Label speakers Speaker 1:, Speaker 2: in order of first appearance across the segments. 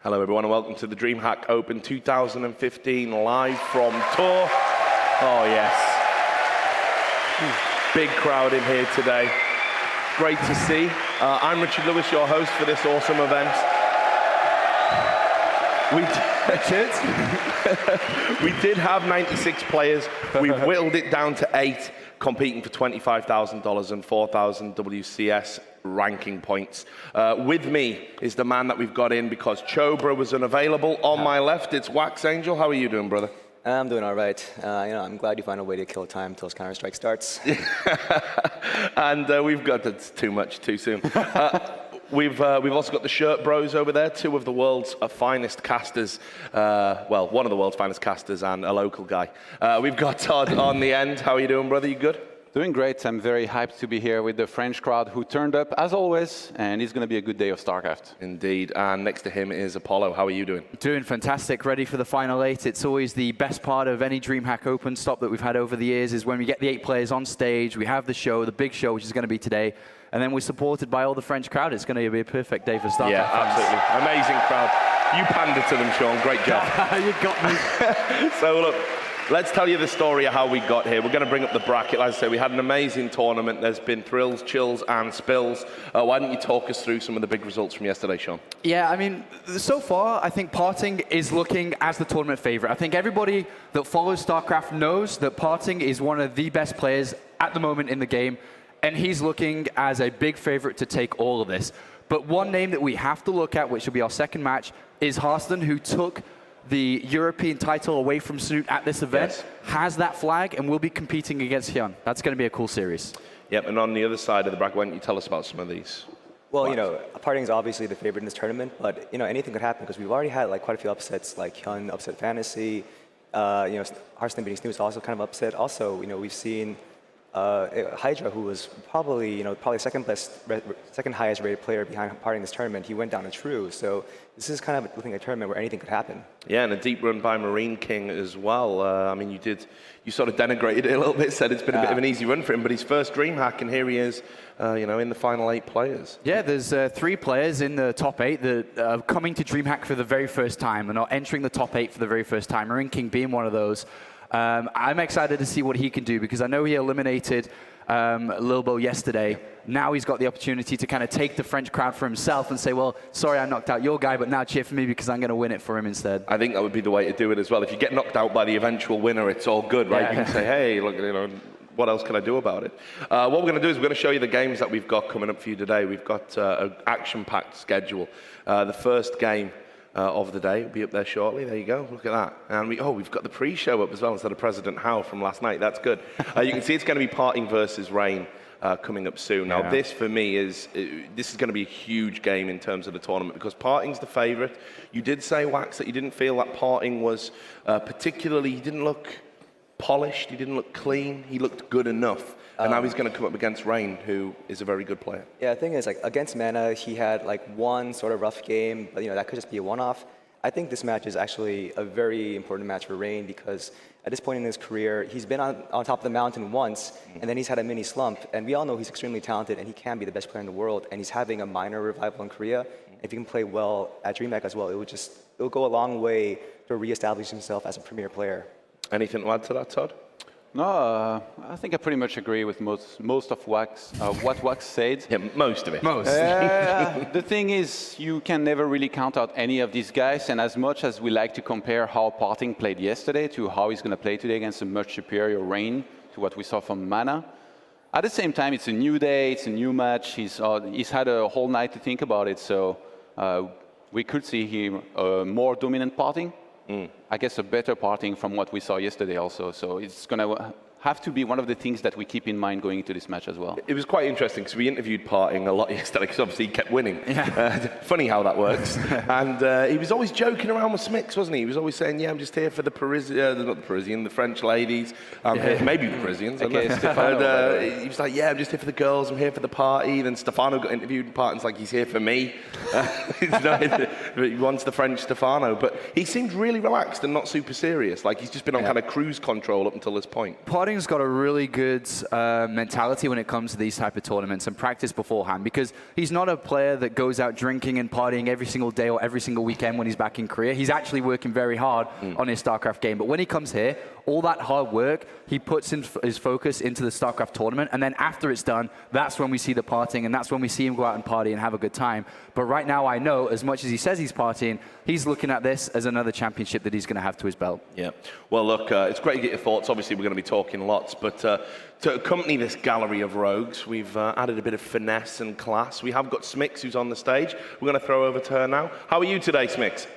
Speaker 1: Hello everyone and welcome to the DreamHack Open 2015 live from tour. Oh yes. Big crowd in here today. Great to see. I'm Richard Lewis, your host for this awesome event. We did have 96 players. We've whittled it down to 8, competing for $25,000 and 4,000 WCS ranking points. With me is the man that we've got in because Chobra was unavailable. On my left, it's Wax Angel. How are you doing, brother?
Speaker 2: I'm doing all right. I'm glad you find a way to kill time until Counter-Strike starts.
Speaker 1: And we've got, that's too much, too soon. We've also got the Shirt Bros over there, 2 of the world's finest casters. Well, one of the world's finest casters and a local guy. We've got Todd on the end. How are you doing, brother? You good?
Speaker 3: Doing great. I'm very hyped to be here with the French crowd who turned up as always, and it's going to be a good day of StarCraft.
Speaker 1: Indeed. And next to him is Apollo. How are you doing?
Speaker 4: Doing fantastic. Ready for the final 8. It's always the best part of any DreamHack Open stop that we've had over the years is when we get the 8 players on stage, we have the show, the big show, which is going to be today, and then we're supported by all the French crowd. It's going to be a perfect day for StarCraft.
Speaker 1: Yeah, absolutely. Amazing crowd. You pandered to them, Sean. Great job.
Speaker 4: You got me.
Speaker 1: So look, let's tell you the story of how we got here. We're going to bring up the bracket. As I say, we had an amazing tournament. There's been thrills, chills, and spills. Why don't you talk us through some of the big results from yesterday, Sean?
Speaker 4: Yeah, I mean, so far, I think PartinG is looking as the tournament favorite. I think everybody that follows StarCraft knows that PartinG is one of the best players at the moment in the game, and he's looking as a big favorite to take all of this. But one name that we have to look at, which will be our second match, is Harston, who took the European title away from Snoot at this event, has that flag, and will be competing against Hyun. That's going to be a cool series.
Speaker 1: Yep, and on the other side of the bracket, why don't you tell us about some of these?
Speaker 2: Well, PartinG is obviously the favorite in this tournament, but anything could happen because we've already had quite a few upsets, like Hyun upset Fantasy. Harston beating Snoot is also kind of upset. Also, we've seen Hydra, who was probably second highest rated player behind PartinG this tournament. He went down to True, so this is kind of looking at a tournament where anything could happen. Yeah,
Speaker 1: and a deep run by Marine King as well. I mean, you sort of denigrated it a little bit, said it's been a bit of an easy run for him, but his first DreamHack, and here he is, in the final 8 players.
Speaker 4: Yeah, there's 3 players in the top 8 that are coming to DreamHack for the very first time and are entering the top 8 for the very first time, Marine King being one of those. I'm excited to see what he can do because I know he eliminated Lilbo yesterday. Now he's got the opportunity to kind of take the French crowd for himself and say, well, sorry I knocked out your guy, but now cheer for me because I'm going to win it for him instead.
Speaker 1: I think that would be the way to do it as well. If you get knocked out by the eventual winner, it's all good, right?
Speaker 4: Yeah.
Speaker 1: You can say, hey, look, what else can I do about it? What we're going to do is we're going to show you the games that we've got coming up for you today. We've got an action-packed schedule. The first game of the day will be up there shortly. There you go. Look at that. And we've got the pre-show up as well instead of President Howe from last night. That's good. You can see it's going to be PartinG versus Rain coming up soon. Now, this for me is going to be a huge game in terms of the tournament because PartinG's the favorite. You did say, Wax, that you didn't feel that PartinG was particularly, he didn't look polished, he didn't look clean, he looked good enough. And now he's going to come up against Rain, who is a very good player. Yeah,
Speaker 2: the thing is, against Mana, he had one sort of rough game, but that could just be a one-off. I think this match is actually a very important match for Rain because at this point in his career, he's been on top of the mountain once, and then he's had a mini slump. And we all know he's extremely talented, and he can be the best player in the world. And he's having a minor revival in Korea. If he can play well at DreamHack as well, it will go a long way to reestablish himself as a premier player.
Speaker 1: Anything to add to that, Todd?
Speaker 3: No, I think I pretty much agree with most of what Wax said.
Speaker 1: Yeah, most of it.
Speaker 4: Most.
Speaker 3: The thing is, you can never really count out any of these guys, and as much as we like to compare how PartinG played yesterday to how he's going to play today against a much superior Rain to what we saw from Mana, at the same time, it's a new day, it's a new match, he's had a whole night to think about it, so we could see him more dominant PartinG. I guess a better PartinG from what we saw yesterday also. So it's going to have to be one of the things that we keep in mind going into this match as well.
Speaker 1: It was quite interesting because we interviewed PartinG a lot yesterday because obviously he kept winning. Yeah. Funny how that works. And he was always joking around with Smix, wasn't he? He was always saying, yeah, I'm just here for the the French ladies. Here, maybe the Parisians.
Speaker 3: Okay, Stefano,
Speaker 1: he was like, yeah, I'm just here for the girls. I'm here for the party. Then Stefano got interviewed and PartinG's like, he's here for me. He wants the French Stefano. But he seemed really relaxed and not super serious. Like he's just been on kind of cruise control up until this point.
Speaker 4: PartinG Parting's got a really good mentality when it comes to these type of tournaments and practice beforehand, because he's not a player that goes out drinking and partying every single day or every single weekend when he's back in Korea. He's actually working very hard on his StarCraft game. But when he comes here, all that hard work, he puts in his focus into the StarCraft tournament. And then after it's done, that's when we see the partying, and that's when we see him go out and party and have a good time. But right now, I know, as much as he says he's partying, he's looking at this as another championship that he's going to have to his belt.
Speaker 1: Yeah. Well, look, it's great to get your thoughts. Obviously, we're going to be talking lots, but to accompany this gallery of rogues, we've added a bit of finesse and class. We have got Smix, who's on the stage. We're going to throw over to her now. How are you today, Smix?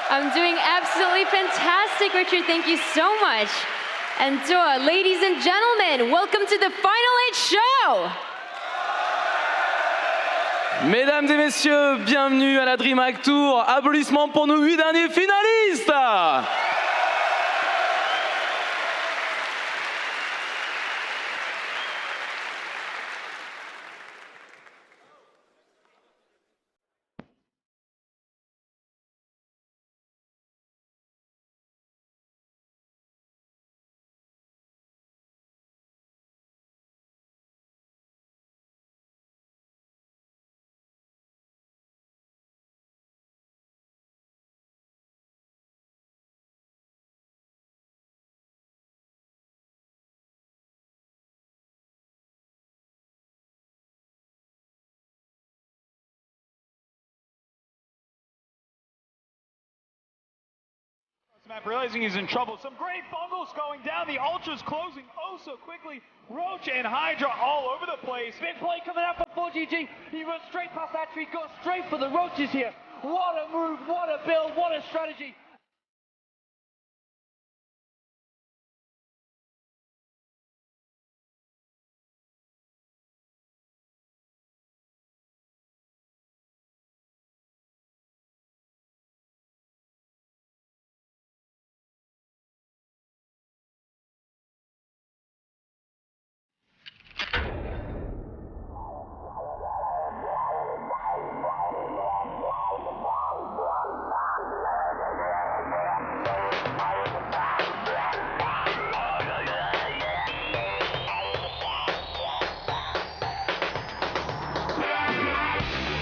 Speaker 5: I'm doing absolutely fantastic, Richard. Thank you so much. And ladies and gentlemen, welcome to the Final 8 show.
Speaker 6: Mesdames et messieurs, bienvenue à la DreamHack Tour. Applaudissements pour nos 8 derniers finalistes.
Speaker 7: Map realizing he's in trouble. Some great bungles going down. The Ultra's closing oh so quickly. Roach and Hydra all over the place.
Speaker 8: Big play coming out from 4GG. He runs straight past that tree, goes straight for the Roaches here. What a move, what a build, what a strategy.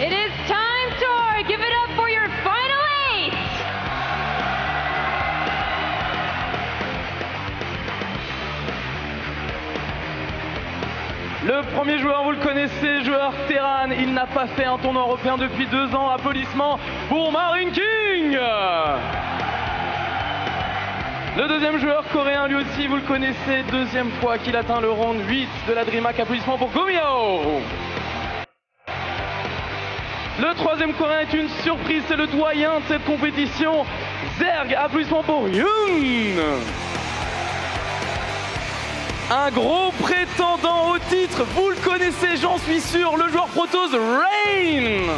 Speaker 5: It is time, Tor. Give it up for your Final 8.
Speaker 6: Le premier joueur, vous le connaissez, joueur Terran. Il n'a pas fait un tournoi européen depuis 2 ans. Applaudissements pour PartinG. Le deuxième joueur coréen, lui aussi, vous le connaissez, 2e fois qu'il atteint le round 8 de la DreamHack. Applaudissements pour Gomyo. Le 3e coréen est une surprise, c'est le doyen de cette compétition, Zerg. Applaudissements pour Yoon. Un gros prétendant au titre, vous le connaissez, j'en suis sûr, le joueur Protoss Rain.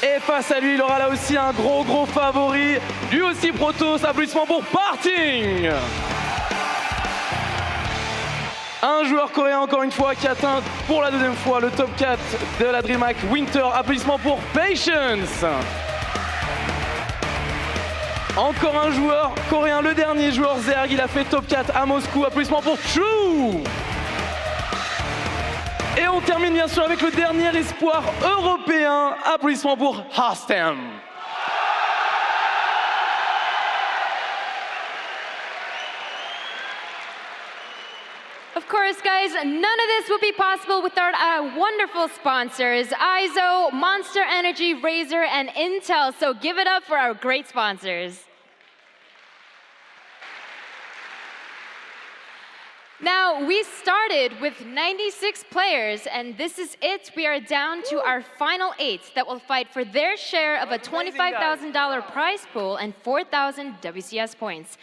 Speaker 6: Et face à lui, il aura là aussi un gros favori, lui aussi Protoss. Applaudissements pour PartinG. Un joueur coréen, encore une fois, qui atteint pour la 2e fois le top 4 de la DreamHack Winter. Applaudissements pour Patience. Encore un joueur coréen, le dernier joueur Zerg, il a fait top 4 à Moscou. Applaudissements pour True. Et on termine bien sûr avec le dernier espoir européen. Applaudissements pour Hastem.
Speaker 5: Of course, guys, none of this would be possible without our wonderful sponsors, ISO, Monster Energy, Razer, and Intel. So give it up for our great sponsors. Now, we started with 96 players, and this is it. We are down to our final 8 that will fight for their share of a $25,000 prize pool and 4,000 WCS points.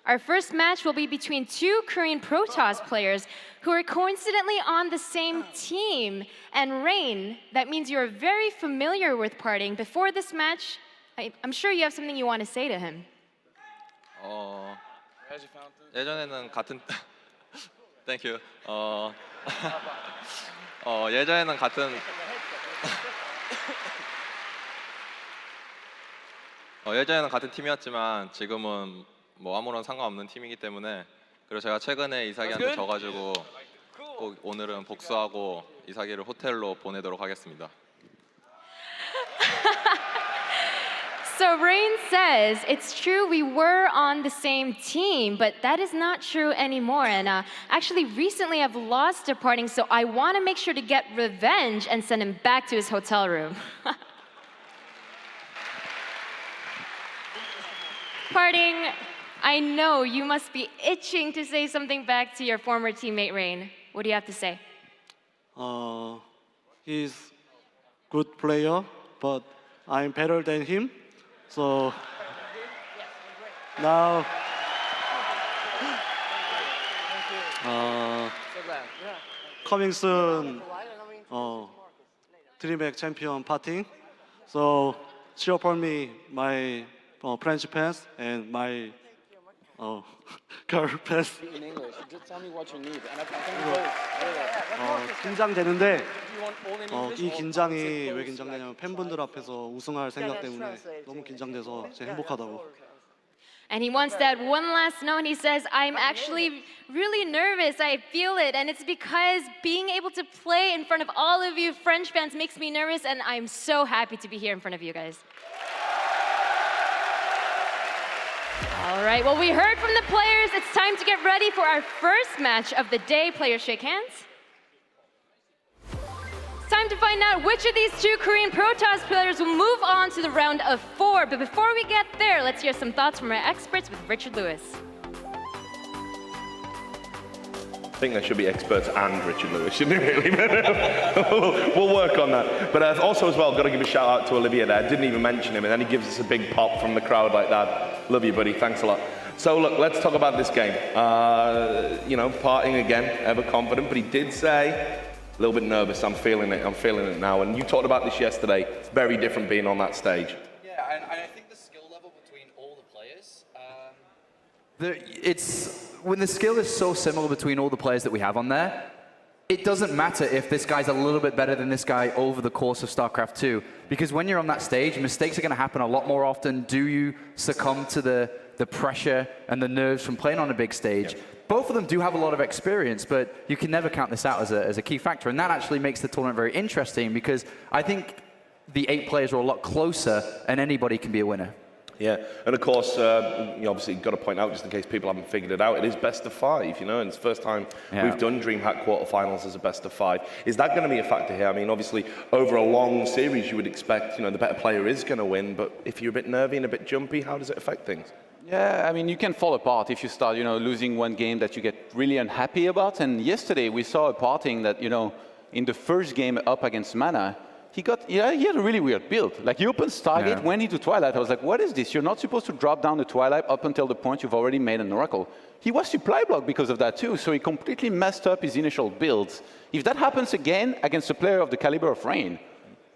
Speaker 5: Our first match will be between 2 Korean Protoss players who are coincidentally on the same team. And Rain, that means you're very familiar with PartinG. Before this match, I'm sure you have something you want to say to him.
Speaker 9: 예전에는 같은 Thank you. 예전에는 같은 예전에는 같은 팀이었지만 지금은 뭐 아무런 상관없는 팀이기 때문에 그리고 제가 최근에 이삭이한테 져가지고 꼭 오늘은 복수하고 이삭이를 호텔로 보내도록 하겠습니다.
Speaker 5: So Rain says, it's true we were on the same team, but that is not true anymore. And actually, recently I've lost to PartinG, so I want to make sure to get revenge and send him back to his hotel room. PartinG, I know you must be itching to say something back to your former teammate Rain. What do you have to say?
Speaker 10: He's good player, but I'm better than him. So now, coming soon, DreamHack champion PartinG. So cheer for me, my French fans and my girl fans.
Speaker 3: In English, just tell me what you need.
Speaker 10: 긴장되는데 이 긴장이 왜 긴장되냐면 팬분들 앞에서 우승할 생각 때문에 너무 긴장돼서 제가 행복하다고.
Speaker 5: And he wants to add one last note. He says, I'm actually really nervous. I feel it. And it's because being able to play in front of all of you French fans makes me nervous. And I'm so happy to be here in front of you guys. All right, well, we heard from the players. It's time to get ready for our first match of the day. Players shake hands. It's time to find out which of these two Korean Protoss players will move on to the round of 4. But before we get there, let's hear some thoughts from our experts with Richard Lewis.
Speaker 1: I think there should be experts and Richard Lewis, shouldn't it really? We'll work on that. But also as well, got to give a shout out to Olivier there. Didn't even mention him, and then he gives us a big pop from the crowd like that. Love you, buddy. Thanks a lot. So look, let's talk about this game. You know, PartinG again, ever confident, but he did say a little bit nervous. I'm feeling it now. And you talked about this yesterday. It's very different being on that stage.
Speaker 4: Yeah, and I think the skill level between all the players, when the skill is so similar between all the players that we have on there, it doesn't matter if this guy's a little bit better than this guy over the course of StarCraft 2, because when you're on that stage, mistakes are going to happen a lot more often. Do you succumb to the pressure and the nerves from playing on a big stage? Yeah. Both of them do have a lot of experience, but you can never count this out as a key factor, and that actually makes the tournament very interesting, because I think the 8 players are a lot closer, and anybody can be a winner.
Speaker 1: Yeah, and of course, you obviously got to point out, just in case people haven't figured it out, it is best of 5, you know, and it's the first time we've done DreamHack quarterfinals as a best of 5. Is that going to be a factor here? I mean, obviously, over a long series, you would expect, you know, the better player is going to win, but if you're a bit nervy and a bit jumpy, how does it affect things?
Speaker 3: Yeah, I mean, you can fall apart if you start, you know, losing one game that you get really unhappy about. And yesterday, we saw a PartinG that, you know, in the first game up against Mana, he had a really weird build. Like, he opens Stargate, went into Twilight. I was like, what is this? You're not supposed to drop down the Twilight up until the point you've already made an Oracle. He was supply blocked because of that too, so he completely messed up his initial builds. If that happens again against a player of the caliber of Rain,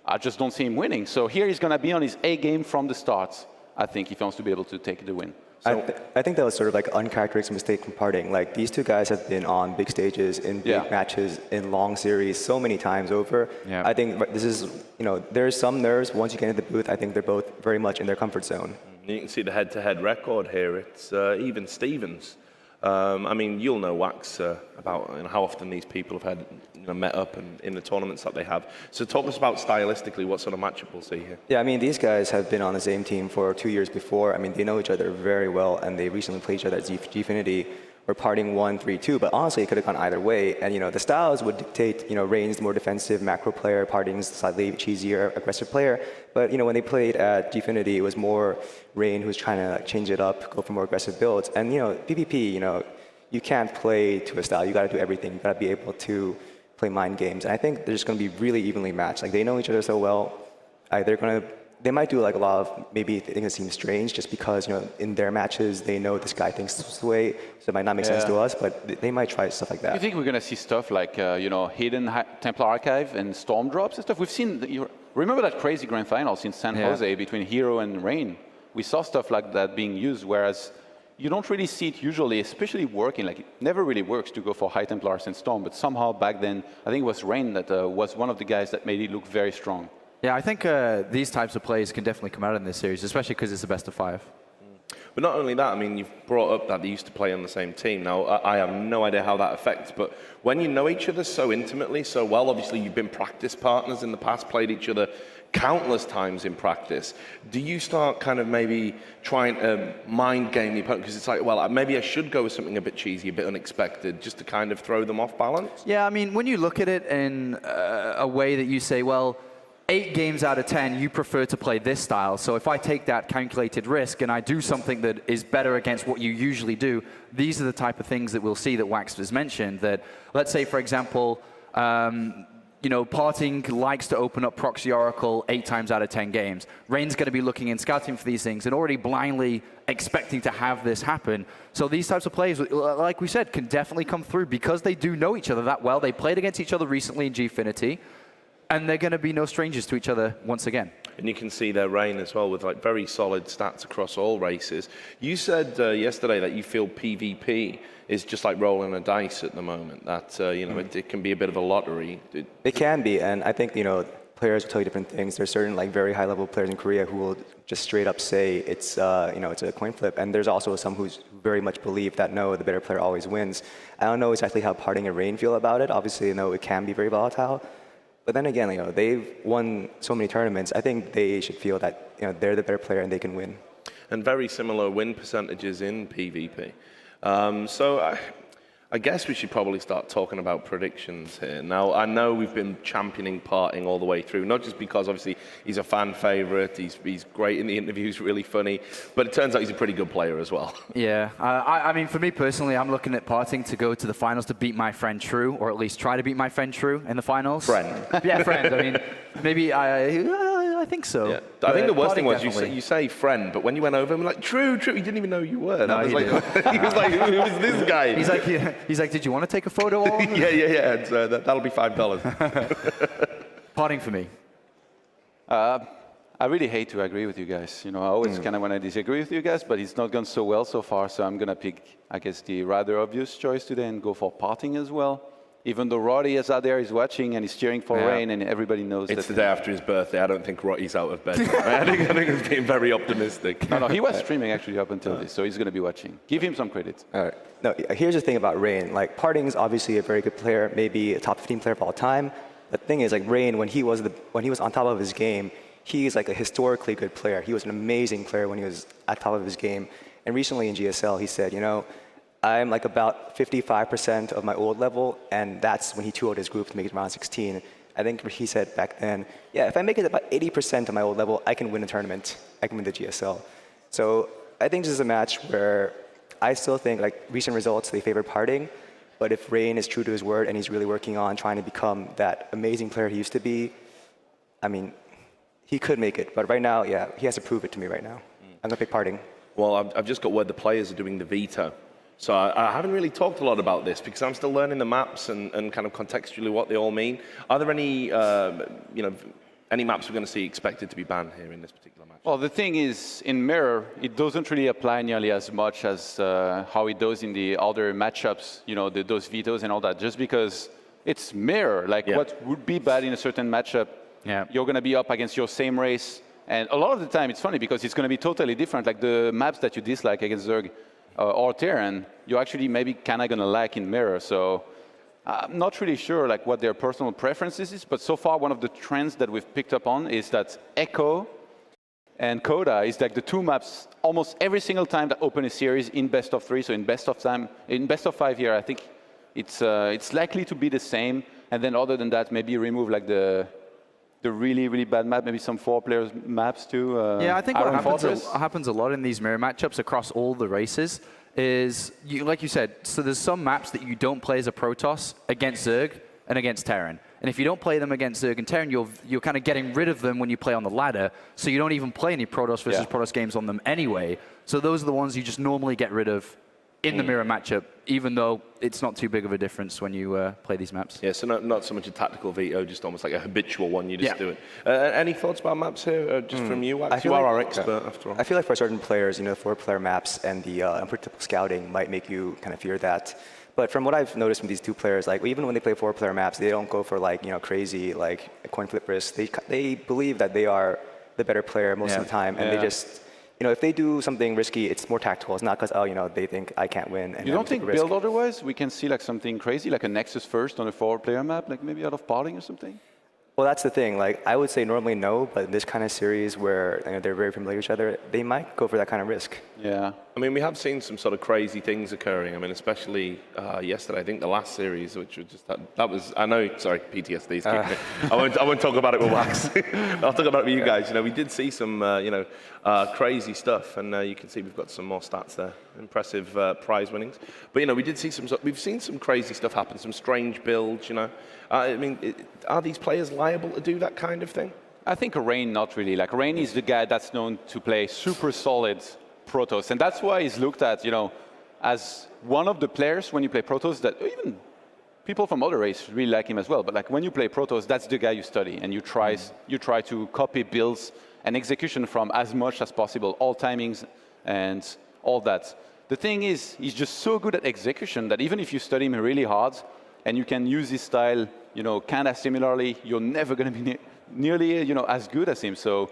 Speaker 3: I just don't see him winning. So here he's going to be on his A game from the start, I think, if he wants to be able to take the win.
Speaker 2: So I think that was sort of like an uncharacteristic mistake from PartinG. Like, these two guys have been on big stages, in big matches, in long series, so many times over. Yeah. I think this is, you know, there's some nerves. Once you get into the booth, I think they're both very much in their comfort zone.
Speaker 1: You can see the head-to-head record here. It's even Stevens. I mean, you'll know, Wax, about how often these people have had, you know, met up and in the tournaments that they have. So talk to us about stylistically what sort of matchup we'll see here.
Speaker 2: Yeah, I mean, these guys have been on the same team for 2 years before. I mean, they know each other very well, and they recently played each other at Gfinity, where PartinG won 3-2. But honestly, it could have gone either way. And, you know, the styles would dictate, you know, Rain's more defensive macro player, PartinG's slightly cheesier, aggressive player. But, you know, when they played at Gfinity, it was more Rain who was trying to change it up, go for more aggressive builds. And, you know, PvP, you know, you can't play to a style. You got to do everything. You got to be able to play mind games. And I think they're just going to be really evenly matched. Like, they know each other so well. They might do like a lot of maybe things that seem strange just because, you know, in their matches they know this guy thinks this way, so it might not make sense to us. But they might try stuff like that.
Speaker 3: You think we're going to see stuff like you know, hidden Templar Archive and storm drops and stuff? We've seen. Remember that crazy grand finals in San Jose between Hero and Rain? We saw stuff like that being used, whereas you don't really see it usually, especially working. Like, it never really works to go for High Templars and Storm, but somehow back then, I think it was Rain that was one of the guys that made it look very strong.
Speaker 4: Yeah, I think these types of plays can definitely come out in this series, especially because it's the best of 5.
Speaker 1: But not only that, I mean, you've brought up that they used to play on the same team. Now, I have no idea how that affects, but when you know each other so intimately, so well, obviously you've been practice partners in the past, played each other countless times in practice. Do you start kind of maybe trying to mind game the opponent? Because it's like, well, maybe I should go with something a bit cheesy, a bit unexpected, just to kind of throw them off balance?
Speaker 4: Yeah, I mean, when you look at it in a way that you say, well, 8 games out of 10, you prefer to play this style. So if I take that calculated risk and I do something that is better against what you usually do, these are the type of things that we'll see that Wax has mentioned. That, let's say, for example, PartinG likes to open up Proxy Oracle 8 times out of 10 games. Rain's going to be looking and scouting for these things and already blindly expecting to have this happen. So these types of plays, like we said, can definitely come through because they do know each other that well. They played against each other recently in Gfinity. And they're going to be no strangers to each other once again.
Speaker 1: And you can see their Rain as well with like very solid stats across all races. You said yesterday that you feel PvP is just like rolling a dice at the moment. That it can be a bit of a lottery.
Speaker 2: It can be, and I think players will tell you different things. There's certain like very high-level players in Korea who will just straight up say it's it's a coin flip, and there's also some who very much believe that no, the better player always wins. I don't know exactly how PartinG and Rain feel about it. Obviously, it can be very volatile. But then again, they've won so many tournaments. I think they should feel that they're the better player and they can win.
Speaker 1: And very similar win percentages in PvP. So I guess we should probably start talking about predictions here. Now, I know we've been championing PartinG all the way through, not just because obviously he's a fan favorite, he's great in the interviews, really funny, but it turns out he's a pretty good player as well.
Speaker 4: Yeah, I mean, for me personally, I'm looking at PartinG to go to the finals to beat my friend True, or at least try to beat my friend True in the finals.
Speaker 1: Friend.
Speaker 4: Yeah, friend. I mean, maybe I think so.
Speaker 1: Yeah. I think the worst thing was
Speaker 4: definitely.
Speaker 1: you say friend, but when you went over him, like, True, he didn't even know who you were.
Speaker 4: No,
Speaker 1: I was
Speaker 4: he
Speaker 1: like, he was like, who is this guy?
Speaker 4: He's like, did you want to take a photo of him?
Speaker 1: yeah. And, that'll be $5.
Speaker 4: PartinG for me.
Speaker 3: I really hate to agree with you guys. I always kind of want to disagree with you guys, but it's not gone so well so far, so I'm going to pick, I guess, the rather obvious choice today and go for PartinG as well. Even though Roddy is out there, he's watching and he's cheering for Rain, and everybody knows
Speaker 1: it's the day after his birthday. I don't think Roddy's out of bed. I think he's being very optimistic.
Speaker 3: No, he was streaming actually up until this, so he's going to be watching. Give him some credit.
Speaker 2: All right. No, here's the thing about Rain. Like, PartinG is obviously a very good player, maybe a top 15 player of all time. The thing is, like, Rain, when he was on top of his game, he's like a historically good player. He was an amazing player when he was at top of his game. And recently in GSL, he said, I'm like about 55% of my old level, and that's when he 2-0'd his group to make it round 16. I think he said back then, yeah, if I make it about 80% of my old level, I can win a tournament. I can win the GSL. So I think this is a match where I still think, like, recent results, they favor PartinG, but if Rain is true to his word and he's really working on trying to become that amazing player he used to be, I mean, he could make it. But right now, yeah, he has to prove it to me right now. I'm going to pick PartinG.
Speaker 1: Well, I've just got word the players are doing the veto. So I haven't really talked a lot about this because I'm still learning the maps and kind of contextually what they all mean. Are there any, any maps we're going to see expected to be banned here in this particular match?
Speaker 3: Well, the thing is, in Mirror, it doesn't really apply nearly as much as how it does in the other matchups, those vetoes and all that, just because it's Mirror. Like, what would be bad in a certain matchup, you're going to be up against your same race. And a lot of the time, it's funny because it's going to be totally different. Like, the maps that you dislike against Zerg, or Terran, you're actually maybe kind of going to lack in Mirror. So I'm not really sure like what their personal preferences is, but so far one of the trends that we've picked up on is that Echo and Coda is like the two maps almost every single time that open a series in best of 3. So in best of 5 here, I think it's likely to be the same. And then other than that, maybe remove like the really, really bad map, maybe some 4-player maps too.
Speaker 4: Yeah, I think what happens a lot in these mirror matchups across all the races is, like you said, so there's some maps that you don't play as a Protoss against Zerg and against Terran. And if you don't play them against Zerg and Terran, you're kind of getting rid of them when you play on the ladder, so you don't even play any Protoss versus Protoss games on them anyway. So those are the ones you just normally get rid of in the mirror matchup, even though it's not too big of a difference when you play these maps.
Speaker 1: Yeah, so not so much a tactical veto, just almost like a habitual one, you just do it. Any thoughts about maps here, just from you? You are our expert, after all.
Speaker 2: I feel like for certain players, 4-player maps and the unpredictable scouting might make you kind of fear that. But from what I've noticed from these two players, like even when they play 4-player maps, they don't go for like crazy like coin flip risks. They believe that they are the better player most of the time, and they just if they do something risky, it's more tactical. It's not because they think I can't win. And
Speaker 3: you don't think build otherwise? We can see like something crazy, like a Nexus first on a 4-player map, like maybe out of PartinG or something.
Speaker 2: Well, that's the thing. Like, I would say normally no, but in this kind of series where they're very familiar with each other, they might go for that kind of risk.
Speaker 3: Yeah.
Speaker 1: I mean, we have seen some sort of crazy things occurring. I mean, especially yesterday. I think the last series, which was just that was. I know. Sorry, PTSD's kicking in. I won't talk about it with Wax. I'll talk about it with you guys. We did see some crazy stuff, and you can see we've got some more stats there. Impressive prize winnings. But we did see we've seen some crazy stuff happen. Some strange builds. I mean, are these players liable to do that kind of thing?
Speaker 3: I think Rain not really. Like Rain is the guy that's known to play super solid Protoss, and that's why he's looked at, as one of the players when you play Protoss that even people from other races really like him as well. But like when you play Protoss, that's the guy you study, and you try to copy builds and execution from as much as possible, all timings and all that. The thing is, he's just so good at execution that even if you study him really hard, and you can use his style, kind of similarly, you're never going to be nearly, as good as him. So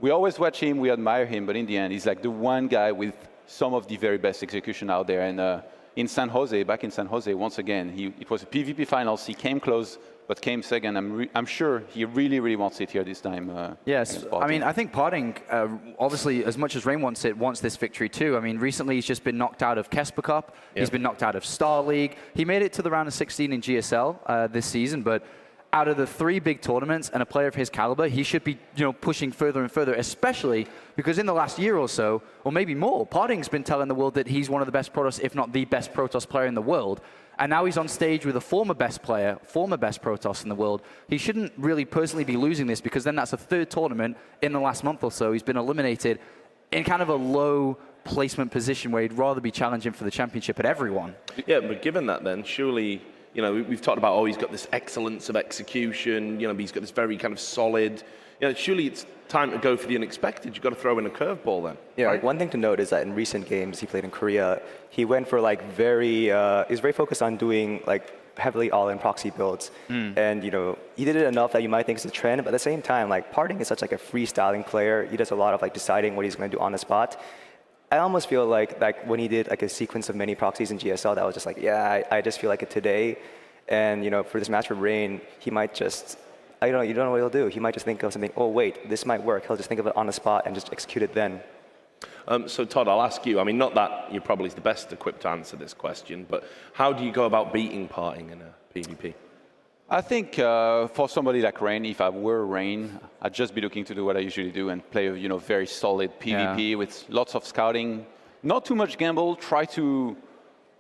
Speaker 3: we always watch him, we admire him, but in the end, he's like the one guy with some of the very best execution out there. And in San Jose, back in San Jose, once again, it was a PvP finals. He came close, but came second. I'm sure he really, really wants it here this time.
Speaker 4: Yes, I mean, I think PartinG, obviously, as much as Rain wants it, wants this victory too. I mean, recently he's just been knocked out of Kesper Cup. He's been knocked out of Star League. He made it to the round of 16 in GSL this season, but out of the 3 big tournaments and a player of his caliber, he should be pushing further and further, especially because in the last year or so, or maybe more, PartinG's been telling the world that he's one of the best Protoss, if not the best Protoss player in the world. And now he's on stage with a former best player, former best Protoss in the world. He shouldn't really personally be losing this, because then that's a 3rd tournament in the last month or so. He's been eliminated in kind of a low placement position where he'd rather be challenging for the championship at everyone.
Speaker 1: Yeah, but given that then, surely, we've talked about, he's got this excellence of execution, he's got this very kind of solid, surely it's time to go for the unexpected. You've got to throw in a curveball then.
Speaker 2: Yeah,
Speaker 1: right?
Speaker 2: like one thing to note is that in recent games he played in Korea, he went for like he was very focused on doing like heavily all-in proxy builds. And he did it enough that you might think it's a trend, but at the same time, like PartinG is such like a freestyling player. He does a lot of like deciding what he's going to do on the spot. I almost feel like when he did like a sequence of many proxies in GSL, that was just like, yeah, I just feel like it today. And for this match with Rain, he might just, you don't know what he'll do. He might just think of something, oh wait, this might work. He'll just think of it on the spot and just execute it then.
Speaker 1: So Todd, I'll ask you, I mean, not that you're probably the best equipped to answer this question, but how do you go about beating PartinG in a PvP?
Speaker 3: I think for somebody like Rain, if I were Rain, I'd just be looking to do what I usually do and play a very solid PvP with lots of scouting, not too much gamble, try to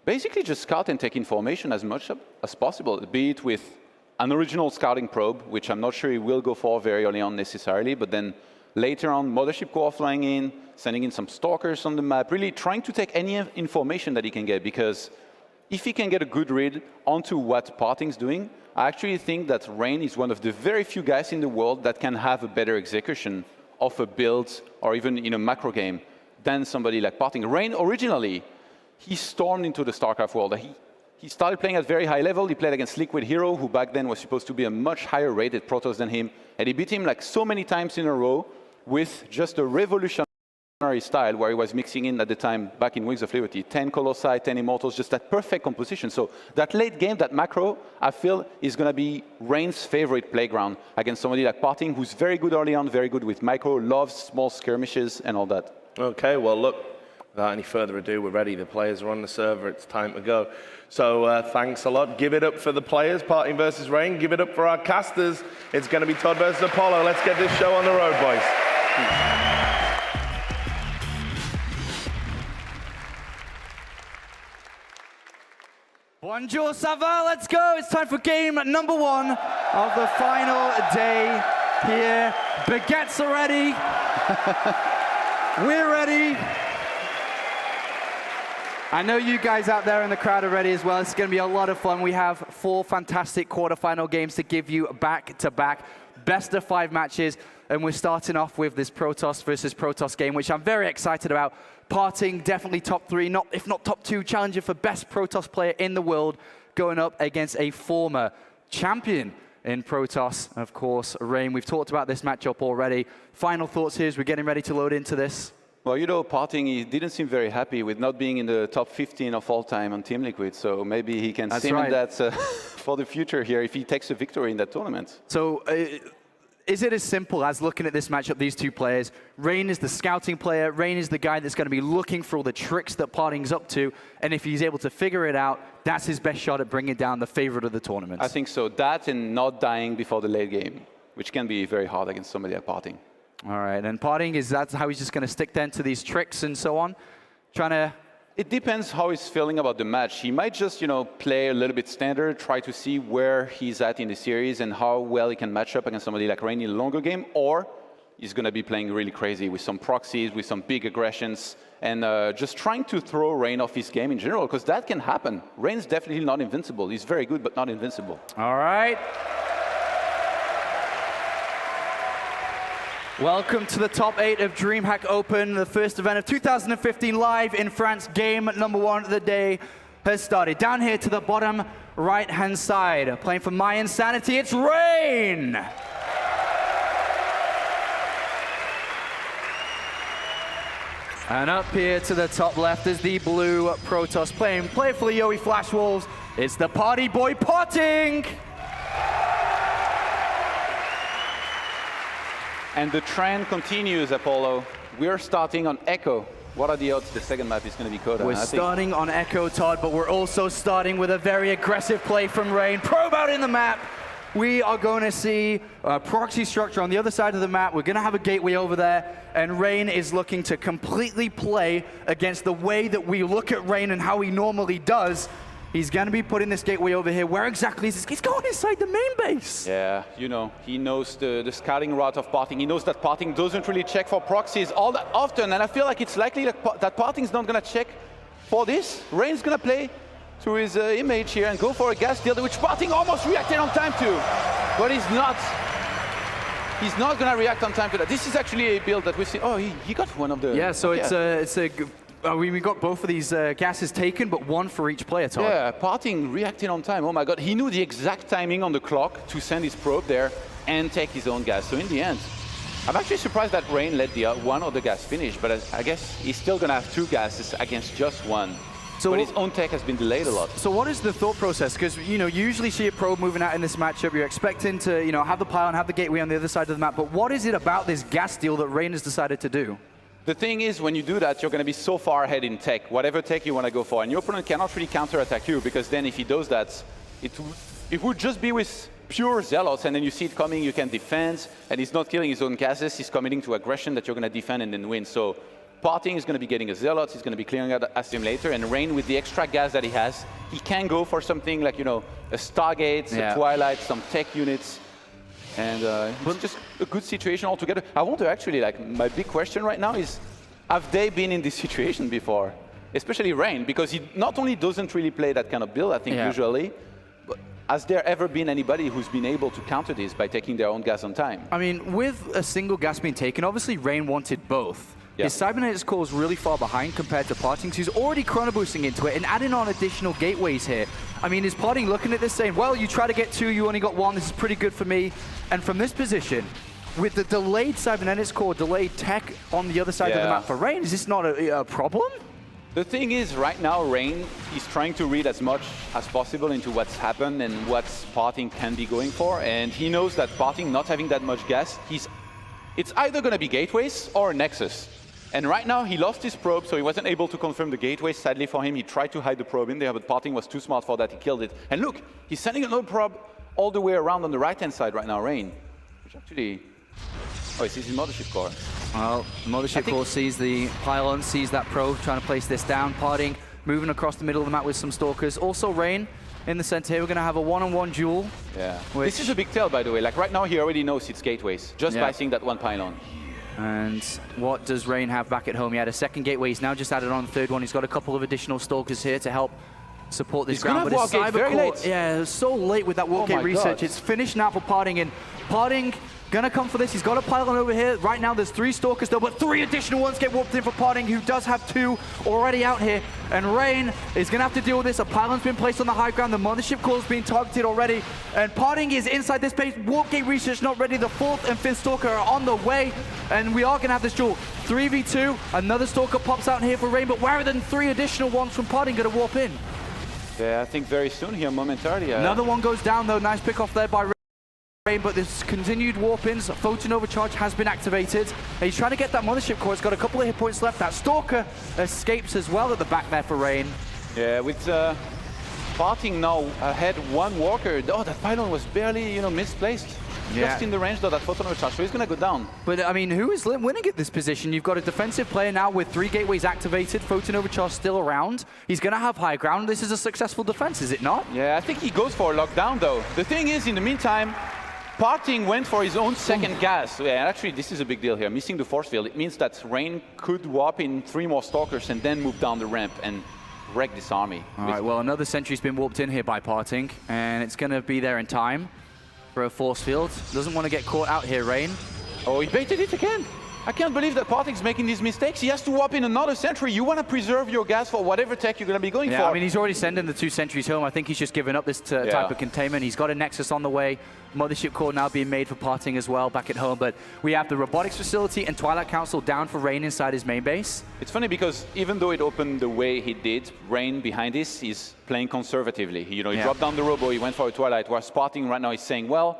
Speaker 3: basically just scout and take information as much as possible, be it with an original scouting probe, which I'm not sure he will go for very early on necessarily, but then later on, Mothership Core flying in, sending in some stalkers on the map, really trying to take any information that he can get, because if he can get a good read onto what PartinG's doing, I actually think that Rain is one of the very few guys in the world that can have a better execution of a build or even in a macro game than somebody like PartinG. Rain originally, he stormed into the StarCraft world. He started playing at very high level. He played against Liquid Hero, who back then was supposed to be a much higher rated Protoss than him. And he beat him like so many times in a row with just a revolutionary style where he was mixing in at the time, back in Wings of Liberty, 10 Colossi, 10 Immortals, just that perfect composition. So that late game, that macro, I feel is going to be Rain's favorite playground against somebody like PartinG, who's very good early on, very good with micro, loves small skirmishes and all that.
Speaker 1: Okay, well, look, without any further ado, we're ready. The players are on the server. It's time to go. So thanks a lot. Give it up for the players, PartinG versus Rain. Give it up for our casters. It's going to be Todd versus Apollo. Let's get this show on the road, boys.
Speaker 4: Bonjour, ça va? Let's go. It's time for game number 1 of the final day here. Baguettes are ready. We're ready. I know you guys out there in the crowd are ready as well. It's going to be a lot of fun. We have 4 fantastic quarterfinal games to give you back-to-back, best of 5 matches. And we're starting off with this Protoss versus Protoss game, which I'm very excited about. PartinG, definitely top 3, if not top 2, challenger for best Protoss player in the world, going up against a former champion in Protoss, of course, Rain. We've talked about this matchup already. Final thoughts here as we're getting ready to load into this.
Speaker 3: Well, you know, PartinG, he didn't seem very happy with not being in the top 15 of all time on Team Liquid, so maybe he can cement that for the future here if he takes a victory in that tournament.
Speaker 4: So, is it as simple as looking at this matchup, these two players? Rain is the scouting player. Rain is the guy that's going to be looking for all the tricks that PartinG's up to, and if he's able to figure it out, that's his best shot at bringing down the favorite of the tournament.
Speaker 3: I think so. That and not dying before the late game, which can be very hard against somebody like PartinG.
Speaker 4: All right, and PartinG, that's how he's just going to stick then to these tricks and so on? Trying to...
Speaker 3: It depends how he's feeling about the match. He might just, you know, play a little bit standard, try to see where he's at in the series and how well he can match up against somebody like Rain in a longer game, or he's going to be playing really crazy with some proxies, with some big aggressions, and just trying to throw Rain off his game in general, because that can happen. Rain's definitely not invincible. He's very good, but not invincible.
Speaker 4: All right. Welcome to the top 8 of DreamHack Open, the first event of 2015 live in France. Game number 1 of the day has started. Down here to the bottom right-hand side, playing for My Insanity, it's Rain! And up here to the top left is the blue Protoss playing playfully Yowie Flash Wolves. It's the party boy PartinG!
Speaker 3: And the trend continues, Apollo. We're starting on Echo. What are the odds the second map is going to be Coda?
Speaker 4: We're starting on Echo, Todd, but we're also starting with a very aggressive play from Rain. Probe out in the map. We are going to see a proxy structure on the other side of the map. We're going to have a gateway over there, and Rain is looking to completely play against the way that we look at Rain and how he normally does. He's going to be putting this gateway over here. Where exactly is this? He's going inside the main base.
Speaker 3: Yeah, you know, he knows the scouting route of PartinG. He knows that PartinG doesn't really check for proxies all that often, and I feel like it's likely that PartinG's not going to check for this. Rain's going to play through his image here and go for a gas deal, which PartinG almost reacted on time to, but he's not. He's not going to react on time to that. This is actually a build that we see. Oh, he got one of the...
Speaker 4: Yeah, so we got both of these gases taken, but one for each player, Todd.
Speaker 3: Yeah, PartinG reacted on time. Oh my God, he knew the exact timing on the clock to send his probe there and take his own gas. So in the end, I'm actually surprised that Rain let the one of the gas finish, but I guess he's still gonna have 2 gases against just 1. So but his own tech has been delayed a lot.
Speaker 4: So what is the thought process? Because you usually see a probe moving out in this matchup. You're expecting to have the pylon, have the gateway on the other side of the map. But what is it about this gas deal that Rain has decided to do?
Speaker 3: The thing is, when you do that, you're going to be so far ahead in tech, whatever tech you want to go for. And your opponent cannot really counterattack you, because then if he does that, it would just be with pure zealots, and then you see it coming, you can defend, and he's not killing his own gases, he's committing to aggression that you're going to defend and then win. So PartinG is going to be getting a zealot, he's going to be clearing out assimilator, and Rain, with the extra gas that he has, he can go for something like, a Stargate, a Twilight, some tech units. And it's just a good situation altogether. I wonder actually, my big question right now is, have they been in this situation before? Especially Rain, because he not only doesn't really play that kind of build, I think, usually, but has there ever been anybody who's been able to counter this by taking their own gas on time?
Speaker 4: I mean, with a single gas being taken, obviously Rain wanted both. Yeah. His Cybernetics core is really far behind compared to PartinG, so he's already chrono boosting into it and adding on additional gateways here. I mean, is PartinG looking at this saying, well, you try to get 2, you only got 1, this is pretty good for me. And from this position, with the delayed Cybernetics core, delayed tech on the other side of the map for Rain, is this not a problem?
Speaker 3: The thing is, right now, Rain is trying to read as much as possible into what's happened and what PartinG can be going for. And he knows that PartinG not having that much gas, it's either going to be gateways or Nexus. And right now, he lost his probe, so he wasn't able to confirm the gateway. Sadly for him, he tried to hide the probe in there, but PartinG was too smart for that. He killed it. And look, he's sending another probe all the way around on the right-hand side right now, Rain. Which actually... Oh, he sees his Mothership core.
Speaker 4: Well, Mothership core sees the pylon, sees that probe, trying to place this down. PartinG moving across the middle of the map with some Stalkers. Also, Rain in the center here. We're going to have a one-on-one duel.
Speaker 3: Yeah. This is a big tell, by the way. Like, right now, he already knows it's gateways, just by seeing that one pylon.
Speaker 4: And what does Rain have back at home? He had a second gateway. He's now just added on a third one. He's got a couple of additional Stalkers here to help support this ground.
Speaker 3: But his Cyber
Speaker 4: core, yeah, it was so late with that Wargate research. It's finished now for PartinG, and PartinG Gonna come for this. He's got a pylon over here. Right now, there's 3 Stalkers though, but 3 additional ones get warped in for PartinG, who does have 2 already out here. And Rain is gonna have to deal with this. A pylon's been placed on the high ground. The mothership core's being targeted already. And PartinG is inside this base. Warp gate research not ready. The 4th and 5th Stalker are on the way. And we are gonna have this duel. 3v2. Another Stalker pops out here for Rain, but where are the 3 additional ones from PartinG gonna warp in?
Speaker 3: Yeah, I think very soon here, momentarily.
Speaker 4: Another one goes down though. Nice pick off there by Rain, but there's continued warp-ins. Photon Overcharge has been activated. He's trying to get that mothership core. It's got a couple of hit points left. That Stalker escapes as well at the back there for Rain.
Speaker 3: Yeah, with PartinG now ahead 1 walker. Oh, that pylon was barely, misplaced.
Speaker 4: Yeah.
Speaker 3: Just in the range though, that Photon Overcharge, so he's gonna go down.
Speaker 4: But I mean, who is winning at this position? You've got a defensive player now with 3 gateways activated. Photon Overcharge still around. He's gonna have high ground. This is a successful defense, is it not?
Speaker 3: Yeah, I think he goes for a lockdown though. The thing is, in the meantime, PartinG went for his own second gas. Yeah, actually, this is a big deal here. Missing the force field, it means that Rain could warp in 3 more Stalkers and then move down the ramp and wreck this army.
Speaker 4: All right, well, another sentry's been warped in here by PartinG, and it's gonna be there in time for a force field. Doesn't want to get caught out here, Rain.
Speaker 3: Oh, he baited it again. I can't believe that PartinG's making these mistakes. He has to warp in another sentry. You want to preserve your gas for whatever tech you're going to be going for.
Speaker 4: I mean, he's already sending the 2 sentries home. I think he's just given up this type of containment. He's got a Nexus on the way. Mothership core now being made for PartinG as well back at home. But we have the robotics facility and Twilight Council down for Rain inside his main base.
Speaker 3: It's funny because even though it opened the way he did, Rain behind this is playing conservatively. He dropped down the robo, he went for a Twilight, whereas PartinG right now is saying, well,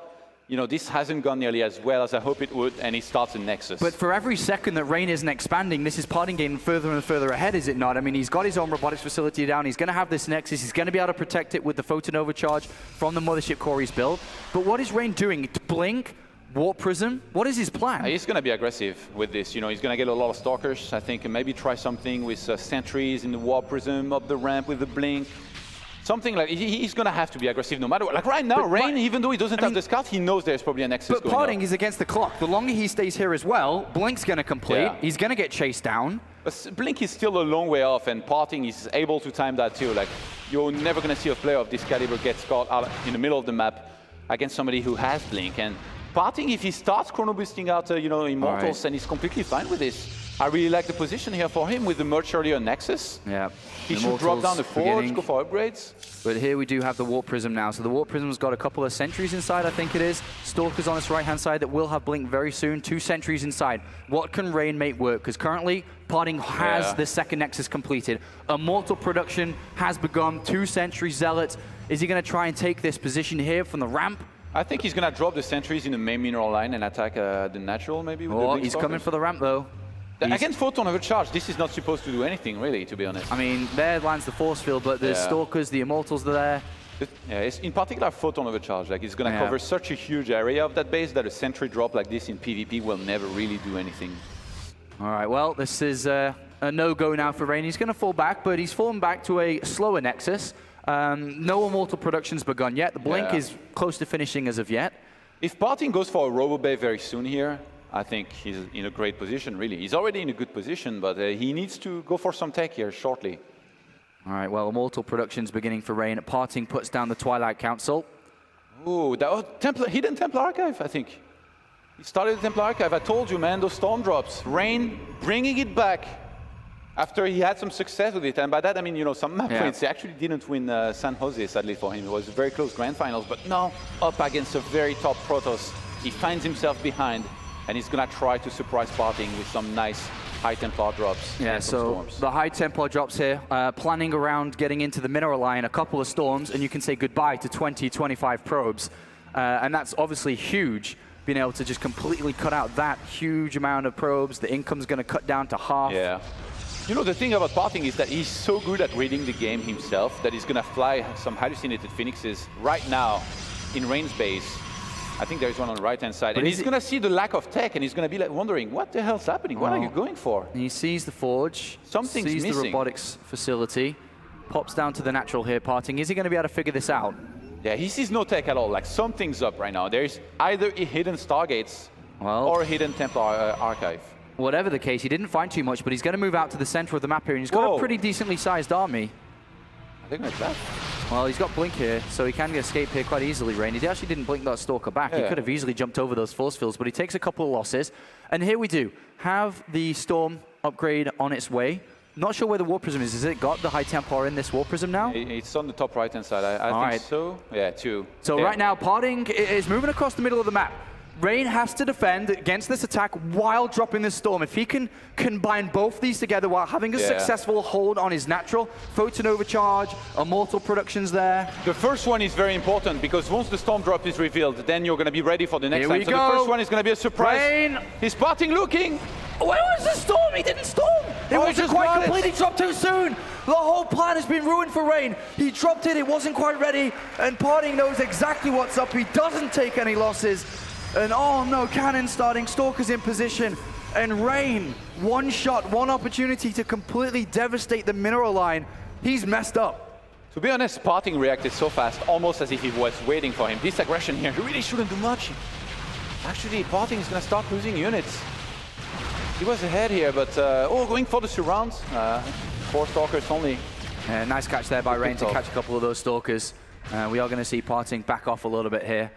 Speaker 3: this hasn't gone nearly as well as I hope it would, and he starts a Nexus.
Speaker 4: But for every second that Rain isn't expanding, this is PartinG getting further and further ahead, is it not? I mean, he's got his own robotics facility down. He's going to have this Nexus. He's going to be able to protect it with the Photon Overcharge from the mothership core he's built. But what is Rain doing? Blink? Warp Prism? What is his plan?
Speaker 3: He's going to be aggressive with this. He's going to get a lot of Stalkers, I think, and maybe try something with sentries in the Warp Prism, up the ramp with the Blink. Something like, he's going to have to be aggressive no matter what. Like right now, Rain, even though he doesn't have the scout, he knows there's probably a Nexus going on.
Speaker 4: But PartinG is against the clock. The longer he stays here as well, Blink's going to complete. Yeah. He's going to get chased down.
Speaker 3: But Blink is still a long way off, and PartinG is able to time that too. Like, you're never going to see a player of this caliber get caught out in the middle of the map against somebody who has Blink. And PartinG, if he starts chrono boosting out, Immortals, and he's completely fine with this. I really like the position here for him with the much earlier Nexus.
Speaker 4: Yeah.
Speaker 3: He should drop down the Forge, go for upgrades.
Speaker 4: But here we do have the Warp Prism now. So the Warp Prism's got a couple of sentries inside, I think it is. Stalkers on its right-hand side that will have Blink very soon. 2 sentries inside. What can Rain make work? Because currently, PartinG has the second Nexus completed. Immortal production has begun. 2 sentries, Zealots. Is he going to try and take this position here from the ramp?
Speaker 3: I think he's going to drop the sentries in the main mineral line and attack the natural, maybe. With the
Speaker 4: he's coming for the ramp, though.
Speaker 3: Against Photon Overcharge, this is not supposed to do anything, really, to be honest.
Speaker 4: I mean, there lands the force field, but the Stalkers, the Immortals are there.
Speaker 3: It's in particular Photon Overcharge. Like, it's going to cover such a huge area of that base that a sentry drop like this in PvP will never really do anything.
Speaker 4: All right, well, this is a no-go now for Rain. He's going to fall back, but he's fallen back to a slower Nexus. No Immortal production's begun yet. The Blink is close to finishing as of yet.
Speaker 3: If PartinG goes for a Robo Bay very soon here, I think he's in a great position, really. He's already in a good position, but he needs to go for some tech here shortly.
Speaker 4: All right, well, Immortal production's beginning for Rain. PartinG puts down the Twilight Council.
Speaker 3: Ooh, hidden Templar Archive, I think. He started the Templar Archive. I told you, man, those Storm Drops. Rain bringing it back after he had some success with it. And by that, I mean, some map wins. He actually didn't win San Jose, sadly, for him. It was very close grand finals, but now up against a very top Protoss. He finds himself behind. And he's going to try to surprise PartinG with some nice high Templar drops.
Speaker 4: Yeah, so storms. The high Templar drops here, planning around getting into the mineral line, a couple of storms, and you can say goodbye to 20, 25 probes. And that's obviously huge, being able to just completely cut out that huge amount of probes. The income's going to cut down to half.
Speaker 3: Yeah. The thing about PartinG is that he's so good at reading the game himself that he's going to fly some hallucinated Phoenixes right now in Rain's base. I think there's one on the right-hand side. And he's going to see the lack of tech, and he's going to be like wondering, what the hell's happening? What are you going for?
Speaker 4: And he sees the Forge,
Speaker 3: sees
Speaker 4: the robotics facility, pops down to the natural here, PartinG. Is he going to be able to figure this out?
Speaker 3: Yeah, he sees no tech at all. Like, something's up right now. There's either a hidden Stargates or a hidden Templar Archive.
Speaker 4: Whatever the case, he didn't find too much, but he's going to move out to the center of the map here, and he's got a pretty decently sized army.
Speaker 3: I think that's that.
Speaker 4: Well, he's got Blink here, so he can escape here quite easily, Rain. He actually didn't blink that Stalker back. He could have easily jumped over those force fields, but he takes a couple of losses. And here we do have the Storm upgrade on its way. Not sure where the Warp Prism is. Has it got the High Templar in this Warp Prism now?
Speaker 3: It's on the top right-hand side. I think so. Yeah, 2.
Speaker 4: So right now, PartinG is moving across the middle of the map. Rain has to defend against this attack while dropping this Storm. If he can combine both these together while having a successful hold on his natural, Photon Overcharge, Immortal Productions there.
Speaker 3: The first one is very important because once the Storm drop is revealed, then you're going to be ready for the next time. So the first one is going to be a surprise.
Speaker 4: Rain.
Speaker 3: He's PartinG looking.
Speaker 4: Where was the Storm? He didn't storm. It wasn't quite complete. He dropped too soon. The whole plan has been ruined for Rain. He dropped it. It wasn't quite ready. And PartinG knows exactly what's up. He doesn't take any losses. And oh no, Cannon starting, Stalker's in position. And Rain, one shot, one opportunity to completely devastate the mineral line. He's messed up.
Speaker 3: To be honest, PartinG reacted so fast, almost as if he was waiting for him. This aggression here, he really shouldn't do much. Actually, PartinG is going to start losing units. He was ahead here, but going for the surrounds. 4 Stalkers only.
Speaker 4: Nice catch there by Rain to catch a couple of those Stalkers. We are going to see PartinG back off a little bit here.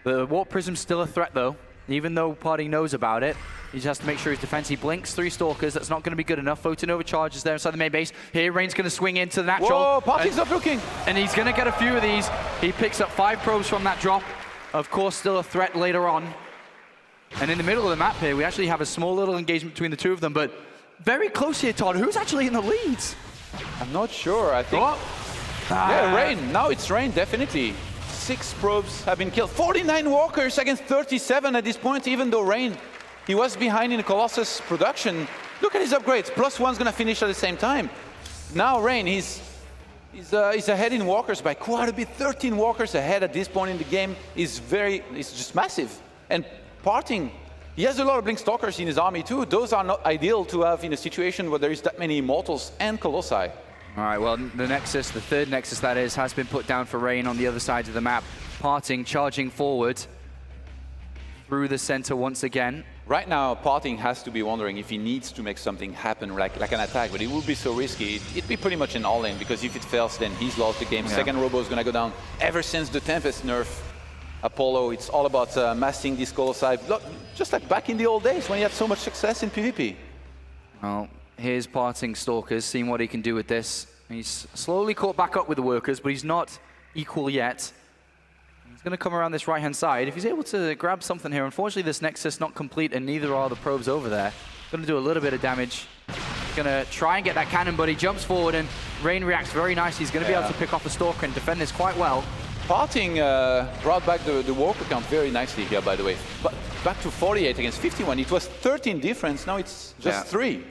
Speaker 4: The Warp Prism's still a threat, though. Even though PartinG knows about it, he just has to make sure he's defense. He blinks 3 Stalkers. That's not going to be good enough. Photon Overcharge is there inside the main base. Here, Rain's going to swing into the natural.
Speaker 3: Whoa, PartinG's not looking.
Speaker 4: And he's going to get a few of these. He picks up 5 probes from that drop. Of course, still a threat later on. And in the middle of the map here, we actually have a small little engagement between the 2 of them, but very close here, Todd. Who's actually in the leads?
Speaker 3: I'm not sure. I think... Yeah, Rain. Now it's Rain, definitely. 6 probes have been killed. 49 walkers against 37 at this point, even though Rain, he was behind in the Colossus production. Look at his upgrades. +1's going to finish at the same time. Now Rain, he's ahead in walkers by quite a bit. 13 walkers ahead at this point in the game is just massive. And PartinG, he has a lot of Blink Stalkers in his army too. Those are not ideal to have in a situation where there is that many Immortals and Colossi.
Speaker 4: All right, well, the Nexus, the 3rd Nexus that is, has been put down for Rain on the other side of the map. PartinG charging forward through the center once again.
Speaker 3: Right now, PartinG has to be wondering if he needs to make something happen, like an attack, but it would be so risky. It'd be pretty much an all-in, because if it fails, then he's lost the game. Second Robo is going to go down. Ever since the Tempest nerf, Apollo, it's all about massing this Colossi, just like back in the old days when he had so much success in PvP.
Speaker 4: Well, here's PartinG Stalkers, seeing what he can do with this. He's slowly caught back up with the workers, but he's not equal yet. He's going to come around this right-hand side. If he's able to grab something here, unfortunately this Nexus not complete, and neither are the probes over there. Going to do a little bit of damage. Going to try and get that cannon, but he jumps forward, and Rain reacts very nicely. He's going to be able to pick off a Stalker and defend this quite well.
Speaker 3: PartinG brought back the walker count very nicely here, by the way. But back to 48 against 51. It was 13 difference, now it's just 3.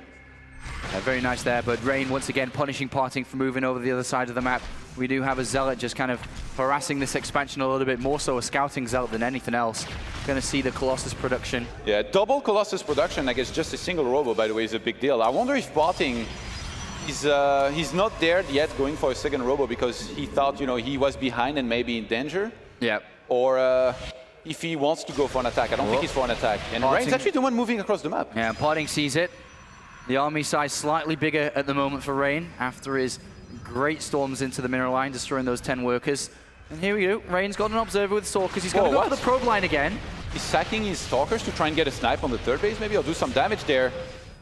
Speaker 4: Very nice there, but Rain once again punishing PartinG for moving over the other side of the map. We do have a Zealot just kind of harassing this expansion a little bit, more so a scouting Zealot than anything else. Going to see the Colossus production. Yeah,
Speaker 3: double Colossus production against just a single Robo, by the way, is a big deal. I wonder if PartinG he's not there yet going for a second Robo because he thought, he was behind and maybe in danger.
Speaker 4: Yeah.
Speaker 3: Or if he wants to go for an attack. I don't think he's for an attack. And Rain's actually the one moving across the map.
Speaker 4: Yeah, PartinG sees it. The army size slightly bigger at the moment for Rain after his great storms into the mineral line, destroying those 10 workers. And here we go. Rain's got an observer with Stalkers. He's going to go for the probe line again.
Speaker 3: He's sacking his Stalkers to try and get a snipe on the 3rd base. Maybe I'll do some damage there.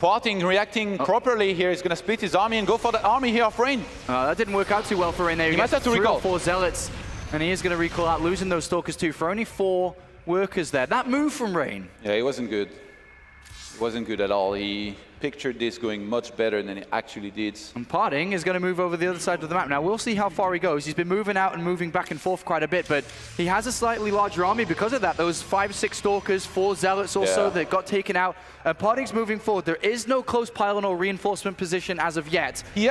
Speaker 3: PartinG reacting properly here. He's going to split his army and go for the army here of Rain.
Speaker 4: That didn't work out too well for Rain there.
Speaker 3: He might have to recall
Speaker 4: 4 Zealots. And he is going to recall out, losing those Stalkers too for only 4 workers there. That move from Rain.
Speaker 3: Yeah, it wasn't good. It wasn't good at all. He pictured this going much better than it actually did.
Speaker 4: And PartinG is going to move over the other side of the map. Now, we'll see how far he goes. He's been moving out and moving back and forth quite a bit, but he has a slightly larger army because of that. Those 5, 6 Stalkers, 4 Zealots also that got taken out. And PartinG's moving forward. There is no close pylon or reinforcement position as of yet.
Speaker 3: He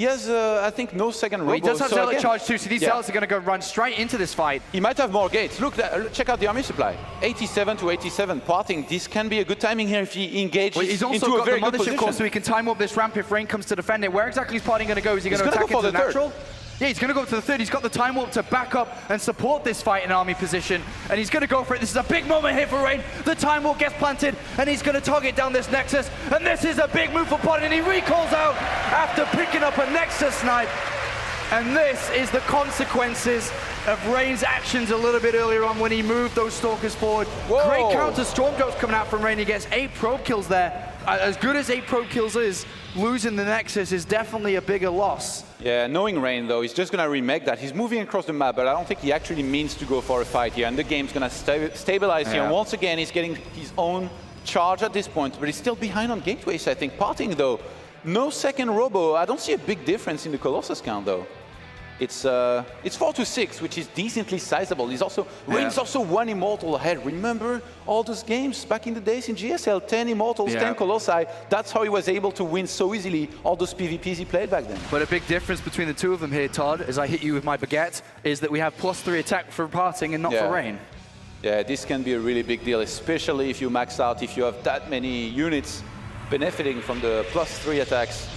Speaker 3: has, I think, no second Robo.
Speaker 4: He does have Zealot charge too, so these Zealots are going to go run straight into this fight.
Speaker 3: He might have more gates. Look, check out the army supply. 87 to 87. PartinG, this can be a good timing here if he engages
Speaker 4: he's also
Speaker 3: into
Speaker 4: got
Speaker 3: a very
Speaker 4: the
Speaker 3: good
Speaker 4: Mothership
Speaker 3: position.
Speaker 4: Core, so he can time up this ramp if Rain comes to defend it. Where exactly is PartinG going to go? Is he going to attack into the natural? Yeah, he's going to go up to the 3rd. He's got the time warp to back up and support this fight in army position. And he's going to go for it. This is a big moment here for Rain. The time warp gets planted, and he's going to target down this Nexus. And this is a big move for PartinG. And he recalls out after picking up a Nexus snipe. And this is the consequences of Rain's actions a little bit earlier on when he moved those Stalkers forward.
Speaker 3: Whoa.
Speaker 4: Great counter Storm Drops coming out from Rain. He gets 8 probe kills there. As good as 8 probe kills is, losing the Nexus is definitely a bigger loss.
Speaker 3: Yeah, knowing Rain, though, he's just going to remake that. He's moving across the map, but I don't think he actually means to go for a fight here. And the game's going to stabilize here. And once again, he's getting his own charge at this point, but he's still behind on gateways, I think. PartinG, though, no second robo. I don't see a big difference in the Colossus count, though. It's 4 to 6, which is decently sizable. Rain's also 1 Immortal ahead. Remember all those games back in the days in GSL? 10 Immortals, 10 Colossi. That's how he was able to win so easily all those PvPs he played back then.
Speaker 4: But a big difference between the two of them here, Todd, as I hit you with my baguette, is that we have +3 attack for PartinG and not for Rain.
Speaker 3: Yeah, this can be a really big deal, especially if you max out, if you have that many units benefiting from the +3 attacks.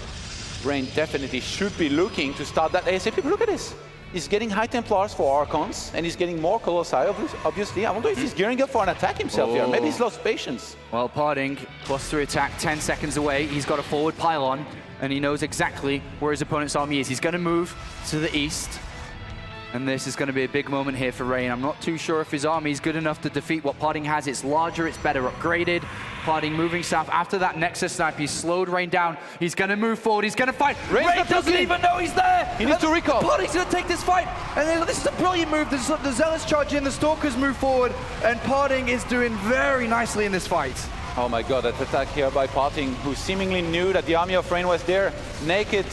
Speaker 3: Rain definitely should be looking to start that ASAP. But look at this. He's getting High Templars for Archons, and he's getting more Colossi, obviously. I wonder if he's gearing up for an attack himself here. Maybe he's lost patience.
Speaker 4: Well, PartinG, +3 attack, 10 seconds away. He's got a forward pylon, and he knows exactly where his opponent's army is. He's going to move to the east. And this is going to be a big moment here for Rain. I'm not too sure if his army is good enough to defeat what PartinG has. It's larger, it's better upgraded. PartinG moving south. After that Nexus snipe, he's slowed Rain down. He's going to move forward. He's going to fight. Rain doesn't even know he's there.
Speaker 3: He needs to recall.
Speaker 4: PartinG's going to take this fight. And this is a brilliant move. The Zealots charge in, the Stalkers move forward, and PartinG is doing very nicely in this fight.
Speaker 3: Oh my god, that attack here by PartinG, who seemingly knew that the army of Rain was there. Naked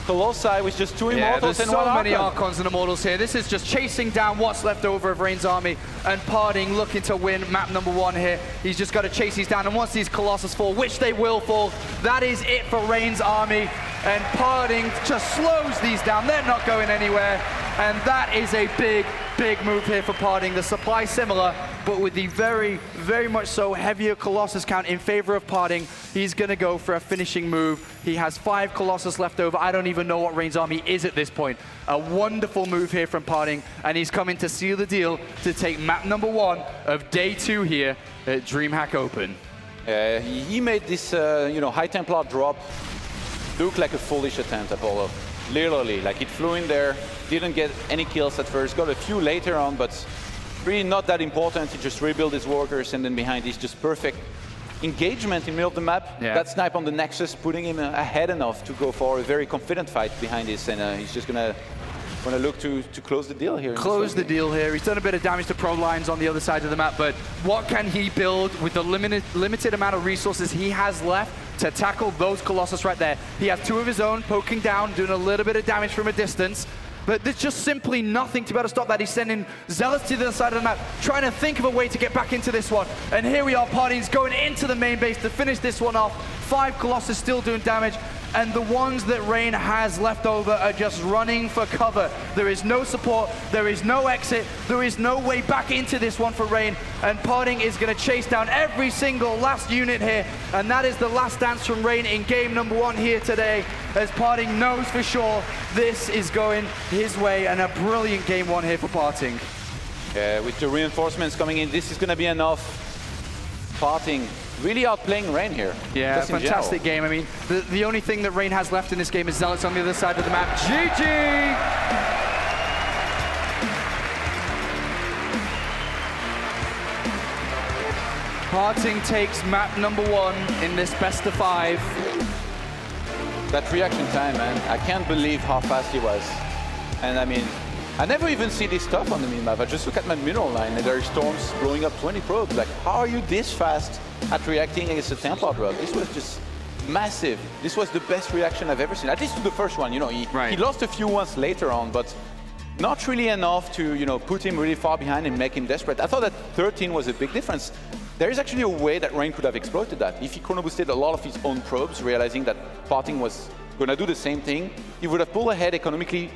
Speaker 3: Colossi with just 2 Immortals and 1
Speaker 4: so many
Speaker 3: Archon.
Speaker 4: Archons and Immortals here. This is just chasing down what's left over of Rain's army, and PartinG looking to win map number 1 here. He's just got to chase these down, and once these Colossus fall, which they will fall, that is it for Rain's army, and PartinG just slows these down. They're not going anywhere, and that is a big move here for PartinG. The supply similar, but with the very, very much so heavier Colossus count in favor of PartinG. He's going to go for a finishing move. He has 5 Colossus left over. I don't even know what Rain's army is at this point. A wonderful move here from PartinG, and he's coming to seal the deal to take map number 1 of day 2 here at DreamHack Open.
Speaker 3: He made this High Templar drop look like a foolish attempt, Apollo. Literally, like it flew in there, didn't get any kills at first, got a few later on, but really not that important. He just rebuilt his workers, and then behind he's just perfect engagement in the middle of the map. That snipe on the Nexus, putting him ahead enough to go for a very confident fight behind this, and he's just gonna look to close the deal here.
Speaker 4: Close the deal here. He's done a bit of damage to pro lines on the other side of the map, but what can he build with the limited amount of resources he has left to tackle those Colossus right there? He has 2 of his own poking down, doing a little bit of damage from a distance, but there's just simply nothing to be able to stop that. He's sending Zealots to the other side of the map, trying to think of a way to get back into this one. And here we are, PartinG's going into the main base to finish this one off. 5 Colossus still doing damage, and the ones that Rain has left over are just running for cover. There is no support, there is no exit, there is no way back into this one for Rain, and PartinG is going to chase down every single last unit here, and that is the last dance from Rain in game number 1 here today, as PartinG knows for sure this is going his way, and a brilliant game 1 here for PartinG.
Speaker 3: Yeah, with the reinforcements coming in, this is going to be enough. PartinG really outplaying Rain here.
Speaker 4: Yeah, fantastic game. I mean, the only thing that Rain has left in this game is Zealots on the other side of the map. GG! PartinG takes map number 1 in this best of 5.
Speaker 3: That reaction time, man. I can't believe how fast he was. And I mean, I never even see this stuff on the minimap. I just look at my mineral line and there are storms blowing up 20 probes. Like, how are you this fast at reacting against a Templar drop? This was just massive. This was the best reaction I've ever seen, at least to the first one. You know, he lost a few ones later on, but not really enough to, put him really far behind and make him desperate. I thought that 13 was a big difference. There is actually a way that Rain could have exploited that. If he chrono boosted a lot of his own probes, realizing that PartinG was going to do the same thing, he would have pulled ahead economically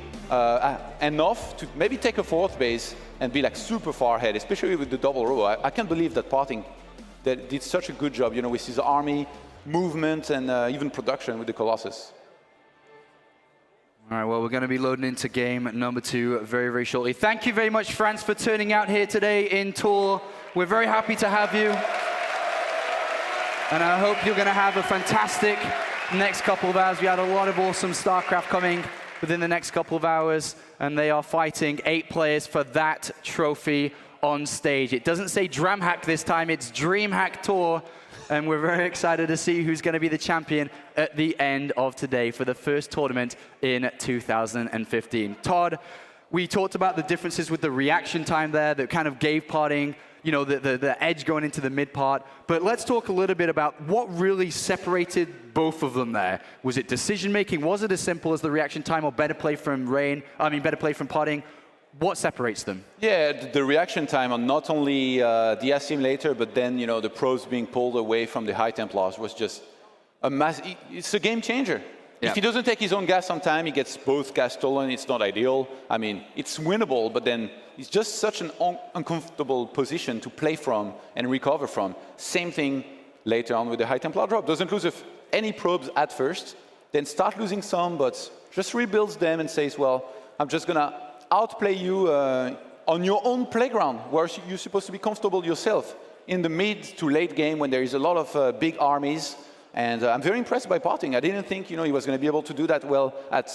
Speaker 3: enough to maybe take a 4th base and be like super far ahead, especially with the double robo. I can't believe that PartinG did such a good job, with his army, movement, and even production with the Colossus.
Speaker 4: All right, well, we're going to be loading into game number 2 very, very shortly. Thank you very much, France, for turning out here today in Tours. We're very happy to have you. And I hope you're going to have a fantastic next couple of hours. We had a lot of awesome StarCraft coming within the next couple of hours, and they are fighting 8 players for that trophy on stage. It doesn't say DreamHack this time, it's DreamHack Tour, and we're very excited to see who's going to be the champion at the end of today for the first tournament in 2015. Todd, we talked about the differences with the reaction time there that kind of gave PartinG, you know, the edge going into the mid part. But let's talk a little bit about what really separated both of them there. Was it decision making? Was it as simple as the reaction time, or better play from better play from PartinG? What separates them? Yeah, the reaction time on not only the assimilator, but then, you know, the probes being pulled away from the High Templars was just it's a game changer. Yeah. If he doesn't take his own gas on time, he gets both gas stolen. It's not ideal. I mean, it's winnable, but then it's just such an uncomfortable position to play from and recover from. Same thing later on with the High Templar drop. Doesn't lose any probes at first, then start losing some, but just rebuilds them and says, well, I'm just going to outplay you on your own playground, where you're supposed to be comfortable yourself. In the mid to late game, when there is a lot of big armies. And I'm very impressed by PartinG. I didn't think, you know, he was going to be able to do that well at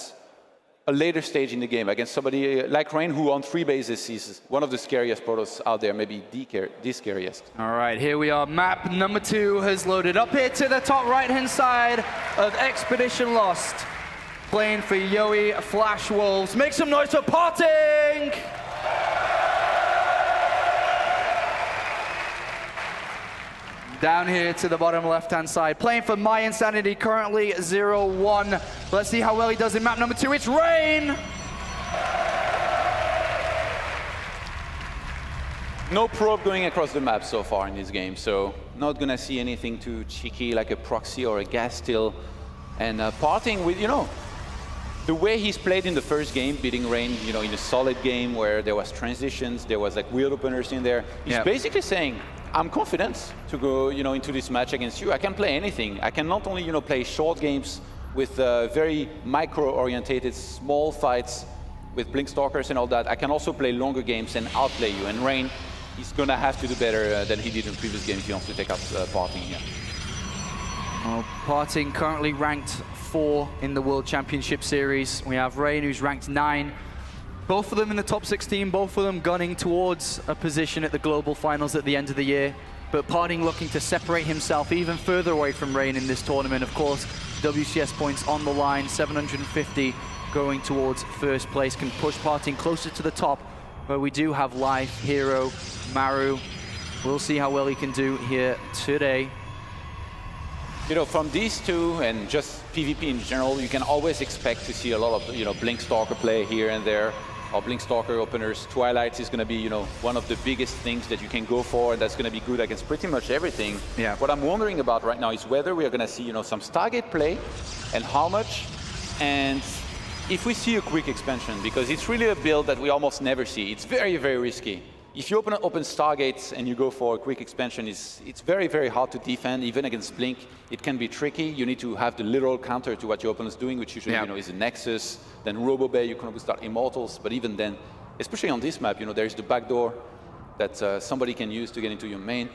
Speaker 4: a later stage in the game against somebody like Rain, who on 3 bases is one of the scariest protos out there, maybe the scariest. All right, here we are. Map number 2 has loaded up here to the top right-hand side of Expedition Lost. Playing for Yoey Flash Wolves. Make some noise for PartinG! Down here to the bottom left-hand side. Playing for My Insanity, currently 0-1. Let's see how well he does in map number 2. It's Rain! No probe going across the map so far in this game, so not gonna see anything too cheeky like a proxy or a gas steal. And PartinG with, you know, the way he's played in the first game, beating Rain, you know, in a solid game where there was transitions, there was like weird openers in there. He's basically saying, I'm confident to go, you know, into this match against you. I can play anything. I can not only, you know, play short games with very micro-orientated small fights with Blinkstalkers and all that. I can also play longer games and outplay you. And Rain, he's going to have to do better than he did in previous games if he wants to take out PartinG here. Well, PartinG currently ranked 4 in the World Championship Series. We have Rain, who's ranked 9. Both of them in the top 16, both of them gunning towards a position at the Global Finals at the end of the year. But PartinG looking to separate himself even further away from Rain in this tournament. Of course, WCS points on the line, 750 going towards first place, can push PartinG closer to the top, where we do have Life, Hero, Maru. We'll see how well he can do here today. You know, from these two and just PvP in general, you can always expect to see a lot of, you know, Blinkstalker play here and there. Or Blinkstalker openers. Twilight is going to be, you know, one of the biggest things that you can go for, and that's going to be good against pretty much everything. Yeah. What I'm wondering about right now is whether we are going to see, you know, some Stargate play, and how much, and if we see a quick expansion, because it's really a build that we almost never see. It's very, very risky. If you open Stargates and you go for a quick expansion, it's very, very hard to defend, even against Blink. It can be tricky. You need to have the literal counter to what your opponent's doing, which usually, you know, is a Nexus. Then Robo Bay, you can always start Immortals. But even then, especially on this map, you know, there's the backdoor that somebody can use to get into your main.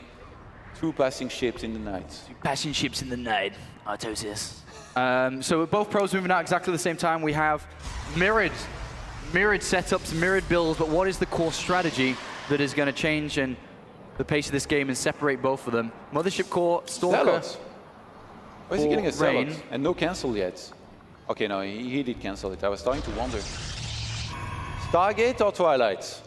Speaker 4: 2 passing ships in the night. 2 passing ships in the night, Artosis. So both pros moving out exactly the same time. We have mirrored setups, mirrored builds, but what is the core strategy that is going to change and the pace of this game and separate both of them? Mothership Core, Stalker. Why is he getting a Zealot? And no cancel yet. Okay, no, he did cancel it. I was starting to wonder. Stargate or Twilight?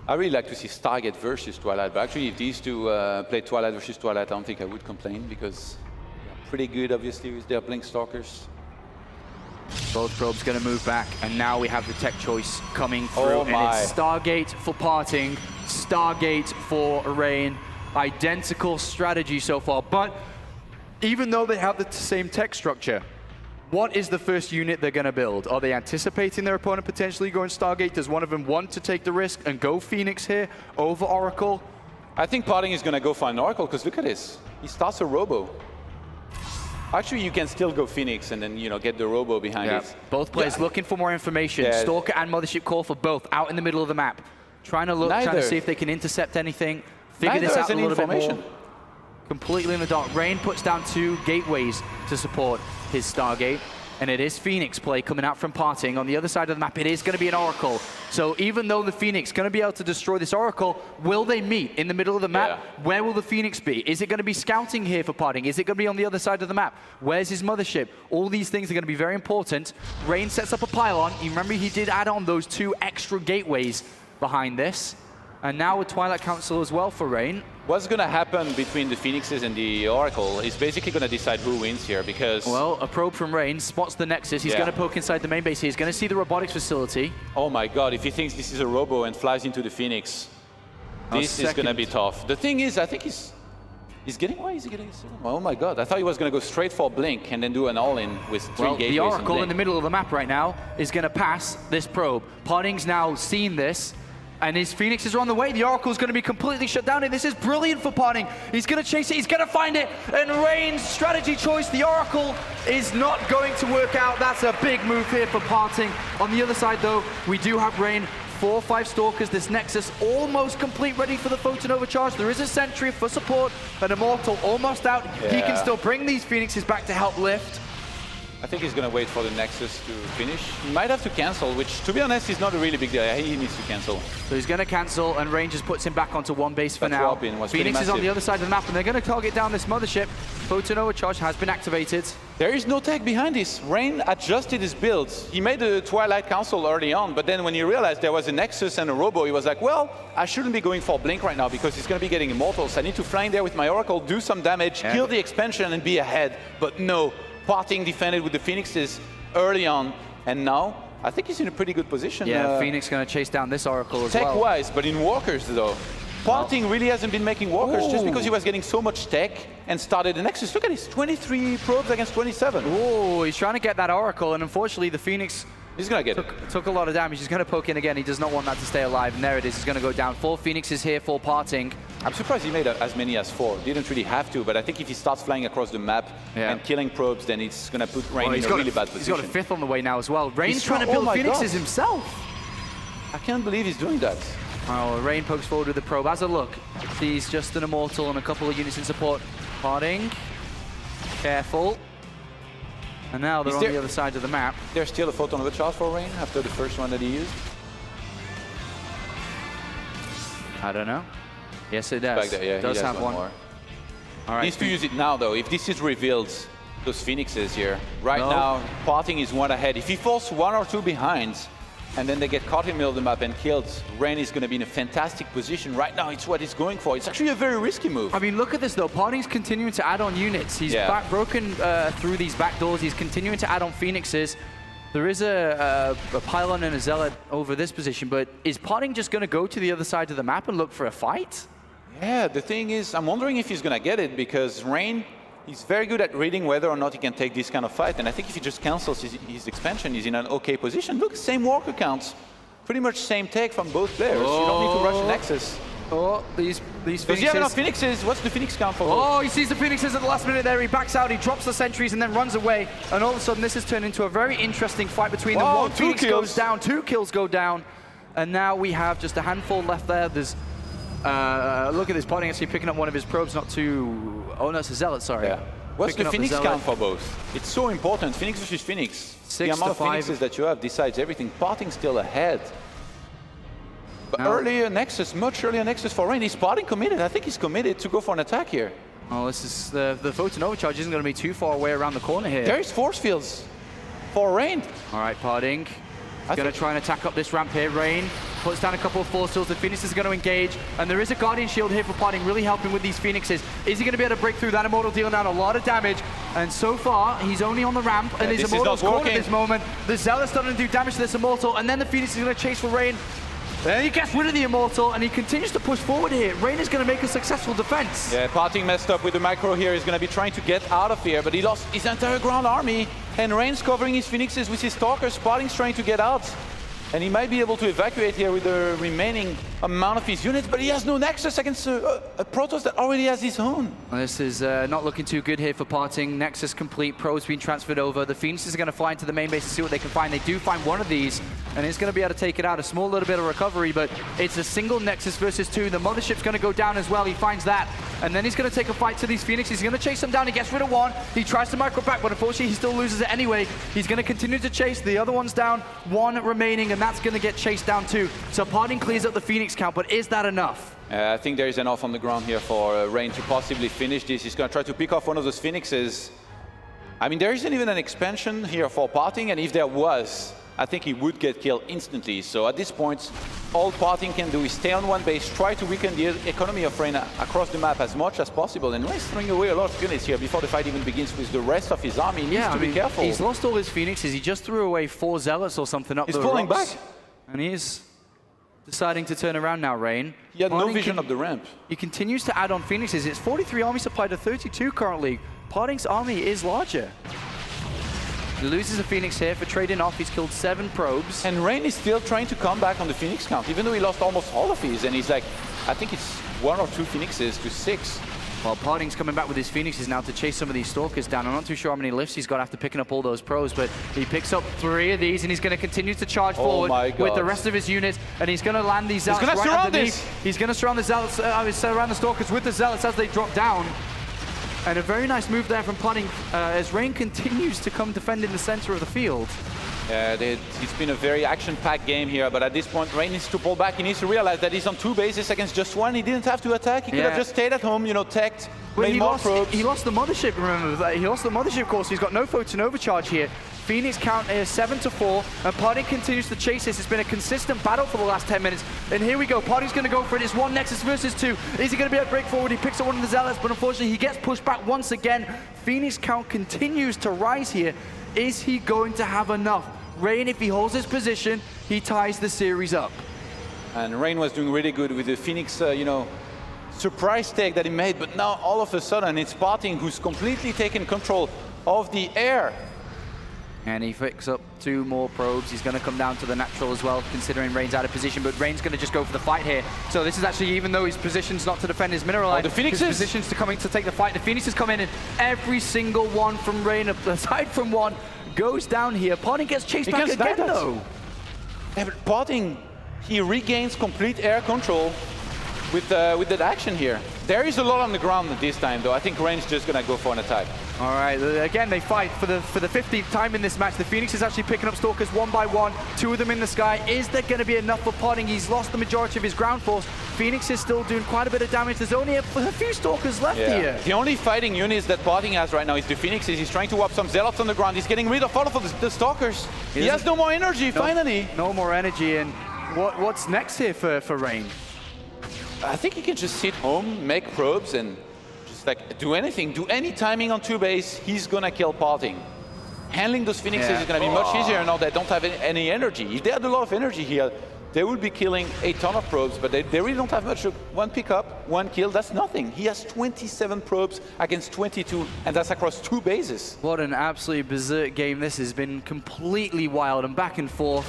Speaker 4: I really like to see Stargate versus Twilight, but actually if these two play Twilight versus Twilight, I don't think I would complain, because they're pretty good, obviously, with their Blinkstalkers. Both probes going to move back, and now we have the tech choice coming through. Oh my. And it's Stargate for PartinG, Stargate for Rain. Identical strategy so far, but even though they have the same tech structure, what is the first unit they're going to build? Are they anticipating their opponent potentially going Stargate? Does one of them want to take the risk and go Phoenix here over Oracle? I think PartinG is going to go for an Oracle, because look at this. He starts a Robo. Actually, you can still go Phoenix and then, you know, get the Robo behind it. Both players looking for more information. Yeah. Stalker and Mothership Core for both, out in the middle of the map. Trying to see if they can intercept anything, figure this out a little bit more. Completely in the dark. Rain puts down 2 gateways to support his Stargate. and it is Phoenix play coming out from PartinG. On the other side of the map, it is going to be an Oracle. So even though the Phoenix is going to be able to destroy this Oracle, will they meet in the middle of the map?
Speaker 3: Yeah.
Speaker 4: Where will the Phoenix be? Is it going to be scouting here for PartinG? Is it going to be on the other side of the map? Where's his mothership? All these things are going to be very important. Rain sets up a pylon. You remember he did add on those 2 extra gateways behind this. And now with Twilight Council as well for Rain.
Speaker 3: What's going to happen between the Phoenixes and the Oracle is basically going to decide who wins here, because...
Speaker 4: Well, a probe from Rain spots the Nexus. He's going to poke inside the main base here. He's going to see the robotics facility.
Speaker 3: Oh my god, if he thinks this is a robo and flies into the Phoenix, this is going to be tough. The thing is, I think he's getting... Why is he getting a second? Oh my god, I thought he was going to go straight for Blink and then do an all-in with 3 gateways.
Speaker 4: The Oracle in the middle of the map right now is going to pass this probe. PartinG's now seen this. And his Phoenixes are on the way. The Oracle's going to be completely shut down. And this is brilliant for PartinG. He's going to chase it. He's going to find it. And Rain's strategy choice, the Oracle, is not going to work out. That's a big move here for PartinG. On the other side, though, we do have Rain. 4 or 5 Stalkers. This Nexus almost complete, ready for the Photon Overcharge. There is a Sentry for support. An Immortal almost out. Yeah. He can still bring these Phoenixes back to help lift.
Speaker 3: I think he's going to wait for the Nexus to finish. He might have to cancel, which, to be honest, is not a really big deal. He needs to cancel.
Speaker 4: So he's going to cancel, and Rain just puts him back onto 1 base for now. Phoenix is on the other side of the map, and they're going to target down this mothership. Photon Overcharge has been activated.
Speaker 3: There is no tech behind this. Rain adjusted his builds. He made the Twilight Council early on, but then when he realized there was a Nexus and a Robo, he was like, well, I shouldn't be going for Blink right now because he's going to be getting Immortals. I need to fly in there with my Oracle, do some damage, kill the expansion, and be ahead. But no. PartinG defended with the Phoenixes early on, and now I think he's in a pretty good position.
Speaker 4: Yeah, Phoenix going to chase down this Oracle as well.
Speaker 3: Tech-wise, but in walkers though. PartinG really hasn't been making walkers just because he was getting so much tech and started the Nexus. Look at this, 23 probes against 27.
Speaker 4: Oh, he's trying to get that Oracle, and unfortunately the Phoenix took a lot of damage. He's going to poke in again. He does not want that to stay alive, and there it is. He's going to go down. 4 Phoenixes here for PartinG.
Speaker 3: I'm surprised he made as many as 4. Didn't really have to, but I think if he starts flying across the map and killing probes, then it's going to put Rain in a really bad position.
Speaker 4: He's got a 5th on the way now as well. Rain's trying to build Phoenixes himself.
Speaker 3: I can't believe he's doing that.
Speaker 4: Oh, Rain pokes forward with the probe. Has a look. Sees just an Immortal and a couple of units in support. PartinG, careful. And now they're on the other side of the map.
Speaker 3: There's still a Photon Overcharge for Rain after the first one that he used?
Speaker 4: I don't know. Yes, it does.
Speaker 3: Back there, yeah,
Speaker 4: it does have one.
Speaker 3: More.
Speaker 4: All right.
Speaker 3: Needs to use it now, though. If this is revealed, those Phoenixes here. Right now, PartinG is 1 ahead. If he falls 1 or 2 behind, and then they get caught in the middle of the map and killed, Rain is going to be in a fantastic position. Right now, it's what he's going for. It's actually a very risky move.
Speaker 4: I mean, look at this, though. PartinG's continuing to add on units. He's broken through these back doors. He's continuing to add on Phoenixes. There is a Pylon and a Zealot over this position, but is PartinG just going to go to the other side of the map and look for a fight?
Speaker 3: Yeah, the thing is, I'm wondering if he's going to get it, because Rain, he's very good at reading whether or not he can take this kind of fight. And I think if he just cancels his expansion, he's in an okay position. Look, same walker counts. Pretty much same take from both players. You don't need to rush the Nexus.
Speaker 4: Oh, these Phoenixes.
Speaker 3: Does he have enough Phoenixes? What's the Phoenix count for?
Speaker 4: Oh, he sees the Phoenixes at the last minute there. He backs out, he drops the sentries and then runs away. And all of a sudden, this has turned into a very interesting fight between them. 1 Phoenix goes down, 2 kills go down. And now we have just a handful left there. There's look at this, PartinG actually picking up one of his probes, not too... Oh, no, it's a Zealot, sorry.
Speaker 3: Yeah. What's the Phoenix count for both? It's so important. Phoenix versus Phoenix.
Speaker 4: 6
Speaker 3: the amount
Speaker 4: to
Speaker 3: of
Speaker 4: 5.
Speaker 3: Phoenixes that you have decides everything. PartinG's still ahead. But earlier Nexus, much earlier Nexus for Rain. Is PartinG committed? I think he's committed to go for an attack here.
Speaker 4: Oh, this is the Photon Overcharge isn't going to be too far away around the corner here.
Speaker 3: There is force fields for Rain.
Speaker 4: All right, PartinG. Going to try and attack up this ramp here. Rain puts down a couple of force fields. The Phoenix is going to engage. And there is a Guardian Shield here for PartinG, really helping with these Phoenixes. Is he going to be able to break through that Immortal, dealing out a lot of damage? And so far, he's only on the ramp, and his Immortal's caught at this moment. The Zealot's starting to do damage to this Immortal, and then the Phoenix is going to chase for Rain. And he gets rid of the Immortal, and he continues to push forward here. Rain is going to make a successful defense.
Speaker 3: Yeah, PartinG messed up with the macro here. He's going to be trying to get out of here, but he lost his entire ground army. And Rain's covering his Phoenixes with his Stalkers. PartinG's trying to get out. And he might be able to evacuate here with the remaining amount of his units, but he has no Nexus against a Protoss that already has his own.
Speaker 4: Well, this is not looking too good here for PartinG. Nexus complete, Pro's being transferred over. The Phoenixes are going to fly into the main base to see what they can find. They do find one of these, and it's going to be able to take it out. A small little bit of recovery, but it's a single Nexus versus two. The Mothership's going to go down as well. He finds that, and then he's going to take a fight to these Phoenixes. He's going to chase them down. He gets rid of one. He tries to micro back, but unfortunately he still loses it anyway. He's going to continue to chase. The other one's down, one remaining, and that's going to get chased down too. So PartinG clears up the Phoenix count, but is that enough?
Speaker 3: I think there is enough on the ground here for Rain to possibly finish this. He's going to try to pick off one of those Phoenixes. I mean, there isn't even an expansion here for PartinG, and if there was, I think he would get killed instantly. So at this point, all PartinG can do is stay on one base, try to weaken the economy of Rain across the map as much as possible, and Rain's throwing away a lot of units here before the fight even begins with the rest of his army. He needs to be careful.
Speaker 4: He's lost all his Phoenixes. He just threw away 4 Zealots or something up the rocks.
Speaker 3: He's pulling back.
Speaker 4: And he's deciding to turn around now, Rain.
Speaker 3: He had no vision of the ramp.
Speaker 4: He continues to add on Phoenixes. It's 43 army supply to 32 currently. PartinG's army is larger. He loses a Phoenix here for trading off. He's killed 7 probes.
Speaker 3: And Rain is still trying to come back on the Phoenix count, even though he lost almost all of his. And he's like, I think it's 1 or 2 Phoenixes to 6.
Speaker 4: Well, PartinG's coming back with his Phoenixes now to chase some of these Stalkers down. I'm not too sure how many lifts he's got after picking up all those pros, but he picks up 3 of these, and he's going to continue to charge forward with the rest of his units, and he's going to land these Zealots right underneath. He's going to surround the Zealots, surround the Stalkers with the Zealots as they drop down. And a very nice move there from PartinG as Rain continues to come defend in the center of the field.
Speaker 3: Yeah, it's been a very action-packed game here, but at this point, Rain needs to pull back. He needs to realize that he's on 2 bases against just 1. He didn't have to attack. He could have just stayed at home, you know, teched, made more probes.
Speaker 4: He lost the Mothership, remember that. He lost the Mothership course. He's got no photon overcharge here. Phoenix count is 7-4, and PartinG continues to chase this. It's been a consistent battle for the last 10 minutes. And here we go. PartinG's going to go for it. It's 1 Nexus versus 2. Is he going to be able to break forward? He picks up one of the Zealots, but unfortunately he gets pushed back once again. Phoenix count continues to rise here. Is he going to have enough? Rain, if he holds his position, he ties the series up.
Speaker 3: And Rain was doing really good with the Phoenix, you know, surprise take that he made, but now all of a sudden it's PartinG who's completely taken control of the air.
Speaker 4: And he picks up 2 more probes. He's going to come down to the natural as well, considering Rain's out of position, but Rain's going to just go for the fight here. So this is actually, even though his position's not to defend his mineral line,
Speaker 3: the Phoenixes,
Speaker 4: his position's to coming to take the fight. The Phoenixes come in, and every single one from Rain, aside from one, goes down here. PartinG gets chased back again, though.
Speaker 3: Yeah, but PartinG, he regains complete air control with that action here. There is a lot on the ground this time, though. I think Rain's just going to go for an attack.
Speaker 4: All right, again, they fight for the 15th time in this match. The Phoenix is actually picking up Stalkers 1 by 1, 2 of them in the sky. Is there going to be enough for PartinG? He's lost the majority of his ground force. Phoenix is still doing quite a bit of damage. There's only a few Stalkers left here.
Speaker 3: The only fighting units that PartinG has right now is the Phoenixes. He's trying to whop some Zealots on the ground. He's getting rid of all of the Stalkers. He has no more energy, finally.
Speaker 4: No more energy, and what's next here for Rain?
Speaker 3: I think he can just sit home, make probes, and just like do anything, do any timing on 2 base. He's gonna kill PartinG. Handling those Phoenixes is gonna be much easier now they don't have any energy. If they had a lot of energy here, they would be killing a ton of probes, but they really don't have much. 1 pickup, 1 kill, that's nothing. He has 27 probes against 22, and that's across 2 bases.
Speaker 4: What an absolutely berserk game this has been. Completely wild and back and forth.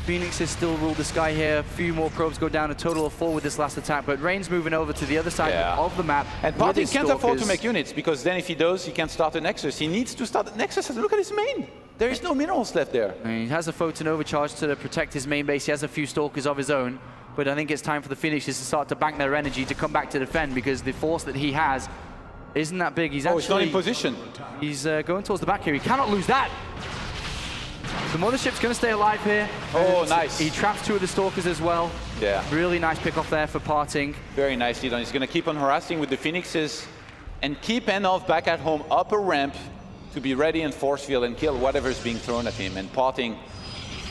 Speaker 4: Phoenix has still ruled the sky here. A few more probes go down, a total of 4 with this last attack, but Rain's moving over to the other side of the map.
Speaker 3: And PartinG can't afford to make units, because then if he does, he can't start a Nexus. He needs to start a Nexus. Look at his main. There is no minerals left there.
Speaker 4: And he has a photon overcharge to protect his main base. He has a few Stalkers of his own, but I think it's time for the Phoenixes to start to bank their energy to come back to defend, because the force that he has isn't that big. He's actually...
Speaker 3: he's not in position.
Speaker 4: He's going towards the back here. He cannot lose that. The Mothership's going to stay alive here.
Speaker 3: Oh, nice.
Speaker 4: He traps 2 of the Stalkers as well.
Speaker 3: Yeah.
Speaker 4: Really nice pick off there for PartinG.
Speaker 3: Very nicely done. He's going to keep on harassing with the Phoenixes and keep Enough back at home up a ramp to be ready in force field and kill whatever's being thrown at him. And PartinG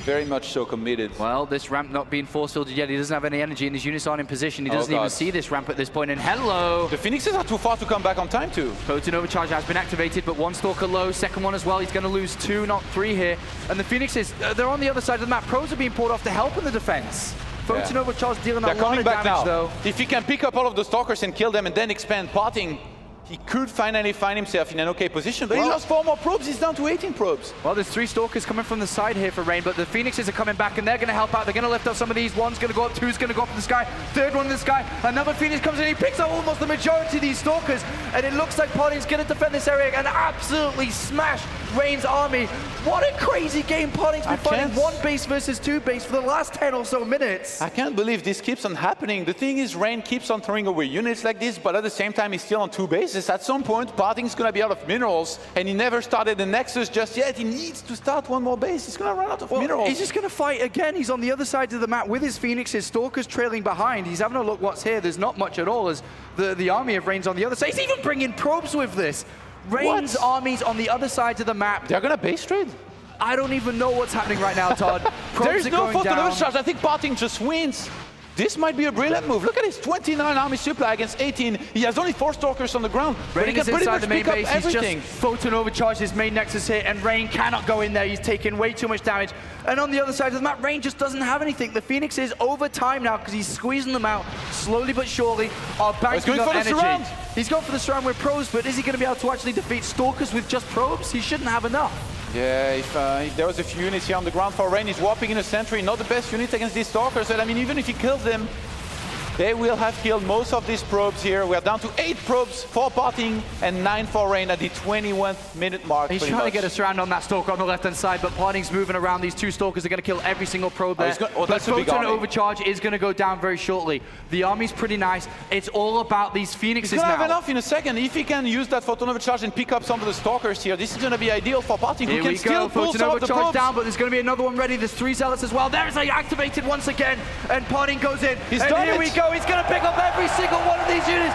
Speaker 3: very much so committed.
Speaker 4: Well, this ramp not being force fielded yet. He doesn't have any energy and his units aren't in position. He doesn't even see this ramp at this point. And hello!
Speaker 3: The Phoenixes are too far to come back on time too.
Speaker 4: Photon overcharge has been activated, but 1 Stalker low, 2nd one as well. He's going to lose 2, not 3 here. And the Phoenixes, they're on the other side of the map. Pros are being pulled off to help in the defense. Photon overcharge dealing a lot of damage though.
Speaker 3: If he can pick up all of the Stalkers and kill them and then expand, PartinG, he could finally find himself in an okay position, but he lost 4 more probes. He's down to 18 probes.
Speaker 4: Well, there's 3 Stalkers coming from the side here for Rain, but the Phoenixes are coming back, and they're going to help out. They're going to lift up some of these. One's going to go up, 2's going to go up in the sky, 3rd one in the sky. Another Phoenix comes in, he picks up almost the majority of these Stalkers, and it looks like PartinG's going to defend this area and absolutely smash Rain's army. What a crazy game. PartinG's been fighting 1 base versus 2 base for the last 10 or so minutes.
Speaker 3: I can't believe this keeps on happening. The thing is, Rain keeps on throwing away units like this, but at the same time, he's still on 2 bases. At some point, PartinG's going to be out of minerals, and he never started the Nexus just yet. He needs to start 1 more base. He's going to run out of minerals.
Speaker 4: He's just going to fight again. He's on the other side of the map with his Phoenixes. Stalkers trailing behind. He's having a look what's here. There's not much at all as the army of Rain's on the other side. He's even bringing probes with this. Rain's army's on the other side of the map.
Speaker 3: They're going to base trade?
Speaker 4: I don't even know what's happening right now, Todd.
Speaker 3: There is no photon overcharge. I think PartinG just wins. This might be a brilliant move. Look at his 29 army supply against 18. He has only 4 Stalkers on the ground. But he can pretty much pick up everything.
Speaker 4: He's just photon overcharged his main Nexus here, and Rain cannot go in there. He's taking way too much damage. And on the other side of the map, Rain just doesn't have anything. The Phoenix is over time now because he's squeezing them out slowly but surely. Are banking up energy.
Speaker 3: Surround.
Speaker 4: He's going for the surround with probes, but is he going to be able to actually defeat Stalkers with just probes? He shouldn't have enough.
Speaker 3: Yeah, if there was a few units here on the ground for Rain, he's warping in a sentry. Not the best unit against these Stalkers. And I mean, even if he kills them, they will have killed most of these probes here. We are down to 8 probes for PartinG and 9 for Rain at the 21th minute mark.
Speaker 4: He's trying to get a surround on that Stalker on the left-hand side, but PartinG's moving around. These 2 Stalkers are going to kill every single probe there.
Speaker 3: That's a big army.
Speaker 4: Photon overcharge is going to go down very shortly. The army's pretty nice. It's all about these Phoenixes
Speaker 3: He's
Speaker 4: now.
Speaker 3: going to have enough in a second. If he can use that photon overcharge and pick up some of the Stalkers here, this is going to be ideal for PartinG, who can still pull some of the probes
Speaker 4: down, but there's going to be another one ready. There's 3 Zealots as well. There's activated once again, and PartinG goes in.
Speaker 3: He's
Speaker 4: and
Speaker 3: done
Speaker 4: here
Speaker 3: it.
Speaker 4: we go. He's going to pick up every single one of these units.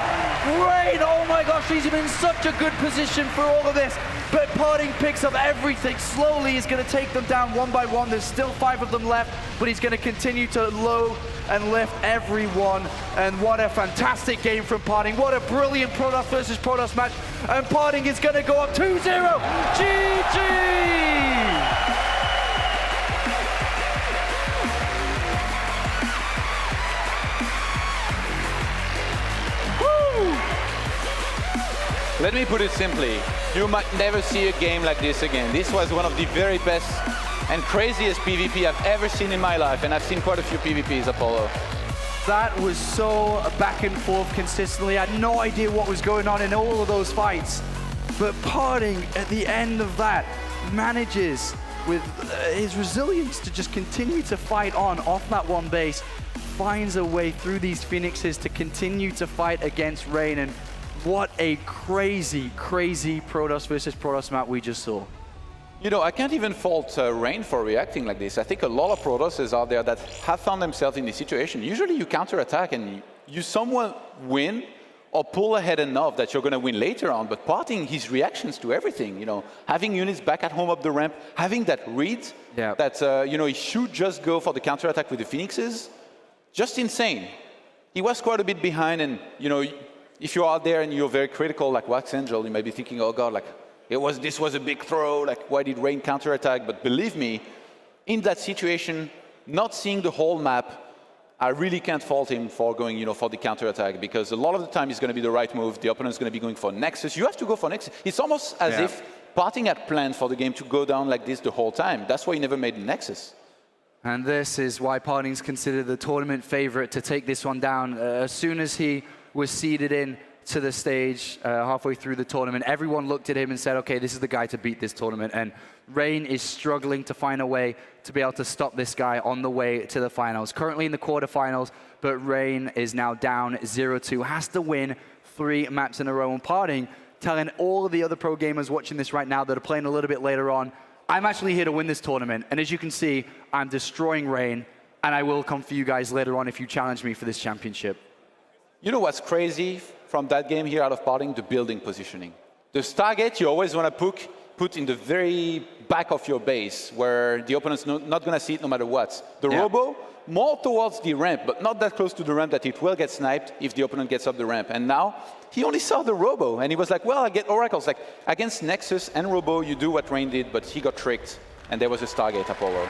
Speaker 4: Rain, oh my gosh, he's in such a good position for all of this. But PartinG picks up everything. Slowly he's going to take them down 1 by 1. There's still 5 of them left, but he's going to continue to low and lift everyone. And what a fantastic game from PartinG. What a brilliant Protoss versus Protoss match. And PartinG is going to go up 2-0. GG!
Speaker 3: Let me put it simply, you might never see a game like this again. This was one of the very best and craziest PvP I've ever seen in my life, and I've seen quite a few PvPs, Apollo.
Speaker 4: That was so back and forth consistently. I had no idea what was going on in all of those fights. But PartinG, at the end of that, manages, with his resilience, to just continue to fight on off that 1 base, finds a way through these Phoenixes to continue to fight against Rain. And what a crazy, crazy Protoss versus Protoss map we just saw.
Speaker 3: You know, I can't even fault Rain for reacting like this. I think a lot of Protosses out there that have found themselves in this situation. Usually you counterattack and you somewhat win or pull ahead enough that you're going to win later on. But PartinG, his reactions to everything, you know, having units back at home up the ramp, having that read that, you know, he should just go for the counterattack with the Phoenixes, just insane. He was quite a bit behind, and, you know, if you're out there and you're very critical, like Wax Angel, you may be thinking, oh God, like, this was a big throw, like, why did Rain counterattack? But believe me, in that situation, not seeing the whole map, I really can't fault him for going, you know, for the counterattack, because a lot of the time it's going to be the right move. The opponent's going to be going for Nexus. You have to go for Nexus. It's almost as if PartinG had planned for the game to go down like this the whole time. That's why he never made the Nexus.
Speaker 4: And this is why PartinG's considered the tournament favorite to take this one down. As soon as he was seeded in to the stage halfway through the tournament, everyone looked at him and said, okay, this is the guy to beat this tournament. And Rain is struggling to find a way to be able to stop this guy on the way to the finals. Currently in the quarterfinals, but Rain is now down 0-2, has to win 3 maps in a row. And PartinG telling all of the other pro gamers watching this right now that are playing a little bit later on, I'm actually here to win this tournament. And as you can see, I'm destroying Rain, and I will come for you guys later on if you challenge me for this championship.
Speaker 3: You know what's crazy from that game here out of PartinG? The building positioning. The Stargate you always want to put in the very back of your base, where the opponent's not going to see it no matter what. The Robo, more towards the ramp, but not that close to the ramp that it will get sniped if the opponent gets up the ramp. And now, he only saw the Robo, and he was like, well, I get Oracles. Like, against Nexus and Robo, you do what Rain did, but he got tricked, and there was a Stargate Apollo.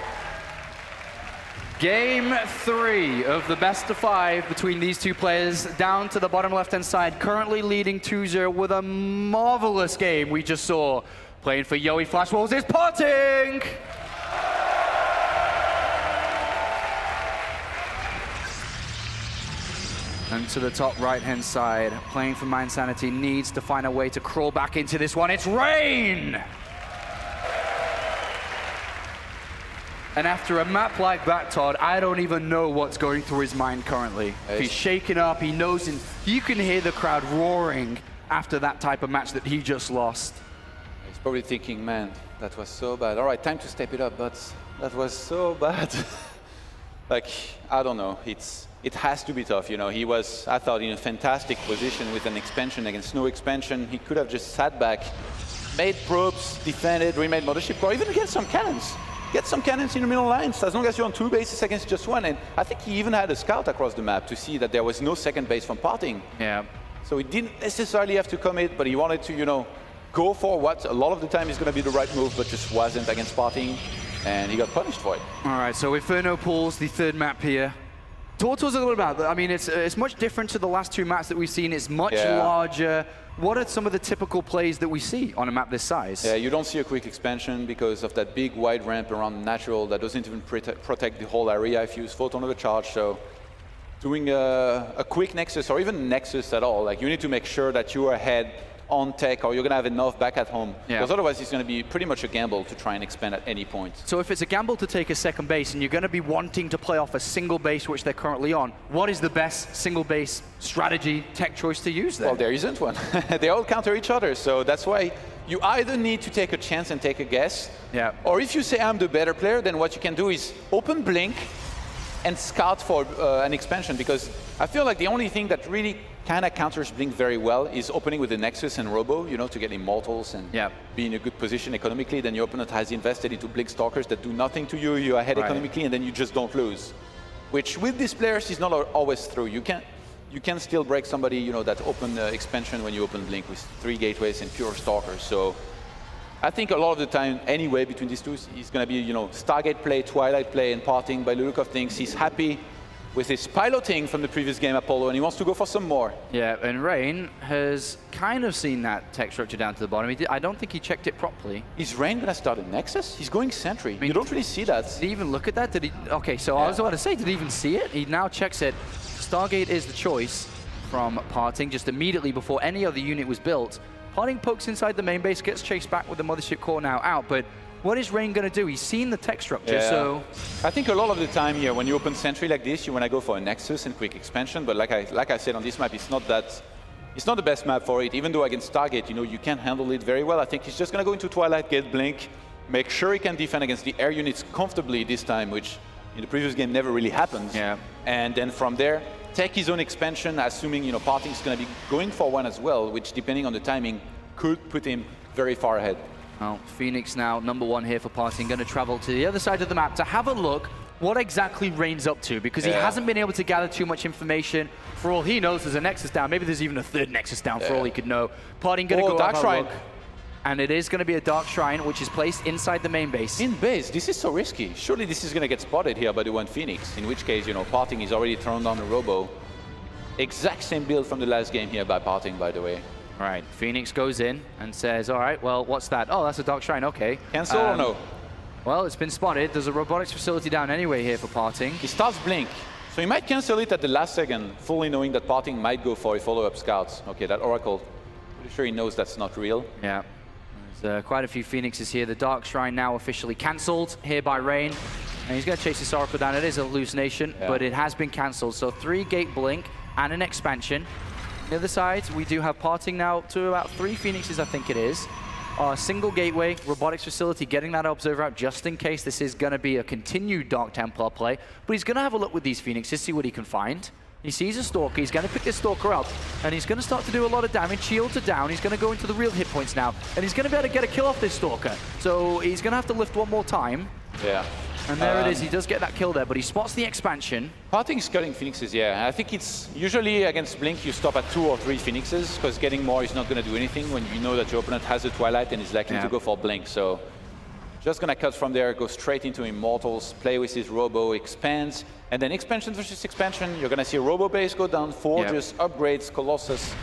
Speaker 4: Game 3 of the best of 5 between these two players, down to the bottom left-hand side, currently leading 2-0 with a marvelous game we just saw. Playing for Yoey Flash Wolves is PartinG! And to the top right-hand side, playing for Mindsanity needs to find a way to crawl back into this one. It's Rain! And after a map like that, Todd, I don't even know what's going through his mind currently. He's shaking up, he knows, and you can hear the crowd roaring after that type of match that he just lost.
Speaker 3: He's probably thinking, man, that was so bad. All right, time to step it up, but that was so bad. Like, I don't know, it has to be tough, you know. He was, I thought, in a fantastic position with an expansion against no expansion. He could have just sat back, made probes, defended, remade Mothership Core, even get some cannons. Get some cannons in the middle lines, as long as you're on 2 bases against just 1. And I think he even had a scout across the map to see that there was no second base from PartinG.
Speaker 4: Yeah.
Speaker 3: So he didn't necessarily have to commit, but he wanted to, you know, go for what a lot of the time is going to be the right move, but just wasn't against PartinG, and he got punished for it.
Speaker 4: All right, so Inferno pulls the third map here. Talk to us a little about that. I mean, it's much different to the last 2 maps that we've seen. It's much larger. What are some of the typical plays that we see on a map this size?
Speaker 3: Yeah, you don't see a quick expansion because of that big wide ramp around natural that doesn't even protect the whole area if you use photon overcharge. So doing a quick Nexus or even Nexus at all, like you need to make sure that you are ahead on tech or you're going to have enough back at home. Yeah. Because otherwise it's going to be pretty much a gamble to try and expand at any point.
Speaker 4: So if it's a gamble to take a second base and you're going to be wanting to play off a single base which they're currently on, what is the best single base strategy, tech choice to use there?
Speaker 3: Well, there isn't one. They all counter each other. So that's why you either need to take a chance and take a guess.
Speaker 4: Yeah.
Speaker 3: Or if you say I'm the better player, then what you can do is open Blink and scout for an expansion, because I feel like the only thing that really kind of counters Blink very well is opening with the Nexus and Robo, you know, to get Immortals and be in a good position economically. Then your opponent has invested into Blink Stalkers that do nothing to you, you're ahead economically, and then you just don't lose. Which with these players is not always true. You can still break somebody, you know, that open expansion when you open Blink with 3 gateways and pure Stalkers. So I think a lot of the time, anyway, between these two, he's going to be, you know, Stargate play, Twilight play, and PartinG. By the look of things, he's happy with his piloting from the previous game, Apollo, and he wants to go for some more.
Speaker 4: Yeah, and Rain has kind of seen that tech structure down to the bottom. I don't think he checked it properly.
Speaker 3: Is Rain going to start a Nexus? He's going Sentry. I mean, you don't really see that.
Speaker 4: Did he even look at that? Did he? Okay, so I was about to say, did he even see it? He now checks it. Stargate is the choice from PartinG just immediately before any other unit was built. PartinG pokes inside the main base, gets chased back with the Mothership Core now out, but what is Rain going to do? He's seen the tech structure, so...
Speaker 3: I think a lot of the time here, when you open Sentry like this, you want to go for a Nexus and quick expansion, but like I said, on this map, it's not the best map for it, even though against Stargate, you know, you can handle it very well. I think he's just going to go into Twilight, get Blink, make sure he can defend against the air units comfortably this time, which in the previous game never really happened.
Speaker 4: Yeah.
Speaker 3: And then from there, take his own expansion, assuming, you know, PartinG's going to be going for one as well, which, depending on the timing, could put him very far ahead.
Speaker 4: Well, Phoenix now #1 here for PartinG, going to travel to the other side of the map to have a look what exactly Rain's up to, because he hasn't been able to gather too much information. For all he knows, there's a Nexus down. Maybe there's even a 3rd Nexus down for all he could know. PartinG going to go
Speaker 3: Dark
Speaker 4: up
Speaker 3: Shrine.
Speaker 4: Look, and it is going to be a Dark Shrine, which is placed inside the main base.
Speaker 3: In base, this is so risky. Surely this is going to get spotted here by the one Phoenix, in which case, you know, PartinG is already thrown down the Robo. Exact same build from the last game here by PartinG, by the way.
Speaker 4: All right, Phoenix goes in and says, all right, well, what's that? Oh, that's a Dark Shrine, okay.
Speaker 3: Cancel or no?
Speaker 4: Well, it's been spotted. There's a robotics facility down anyway here for PartinG.
Speaker 3: He starts Blink. So he might cancel it at the last second, fully knowing that PartinG might go for a follow-up scout. Okay, that Oracle, pretty sure he knows that's not real.
Speaker 4: Yeah. There's quite a few Phoenixes here. The Dark Shrine now officially cancelled here by Rain. And he's going to chase this Oracle down. It is a hallucination, but it has been cancelled. So 3 gate Blink and an expansion. On the other side, we do have PartinG now to about 3 Phoenixes, I think it is. Single gateway, robotics facility, getting that observer out just in case this is going to be a continued Dark Templar play. But he's going to have a look with these Phoenixes, see what he can find. He sees a Stalker, he's going to pick this Stalker up, and he's going to start to do a lot of damage. Shields are down, he's going to go into the real hit points now, and he's going to be able to get a kill off this Stalker. So he's going to have to lift one more time.
Speaker 3: Yeah.
Speaker 4: And there it is, he does get that kill there, but he spots the expansion.
Speaker 3: PartinG is cutting Phoenixes, I think it's usually against Blink, you stop at 2 or 3 Phoenixes, because getting more is not going to do anything when you know that your opponent has a Twilight and is likely to go for Blink. So Just gonna cut from there, go straight into Immortals, play with his Robo, expands, and then expansion versus expansion. You're gonna see a Robo base go down, Forges, upgrades, Colossus.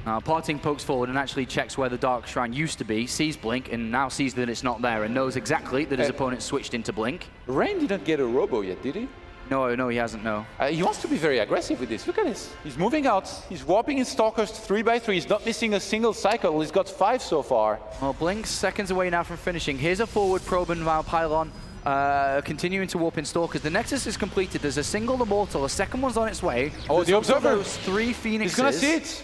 Speaker 4: PartinG pokes forward and actually checks where the Dark Shrine used to be, sees Blink, and now sees that it's not there, and knows exactly that his opponent switched into Blink.
Speaker 3: Rain didn't get a Robo yet, did he?
Speaker 4: No, he hasn't, no.
Speaker 3: He wants to be very aggressive with this. Look at this. He's moving out. He's warping his Stalkers 3x3. He's not missing a single cycle. He's got 5 so far.
Speaker 4: Well, Blink's seconds away now from finishing. Here's a forward probe and now Pylon continuing to warp in Stalkers. The Nexus is completed. There's a single Immortal. A second one's on its way.
Speaker 3: Oh, the Observer.
Speaker 4: Those 3 Phoenixes.
Speaker 3: He's going to see it.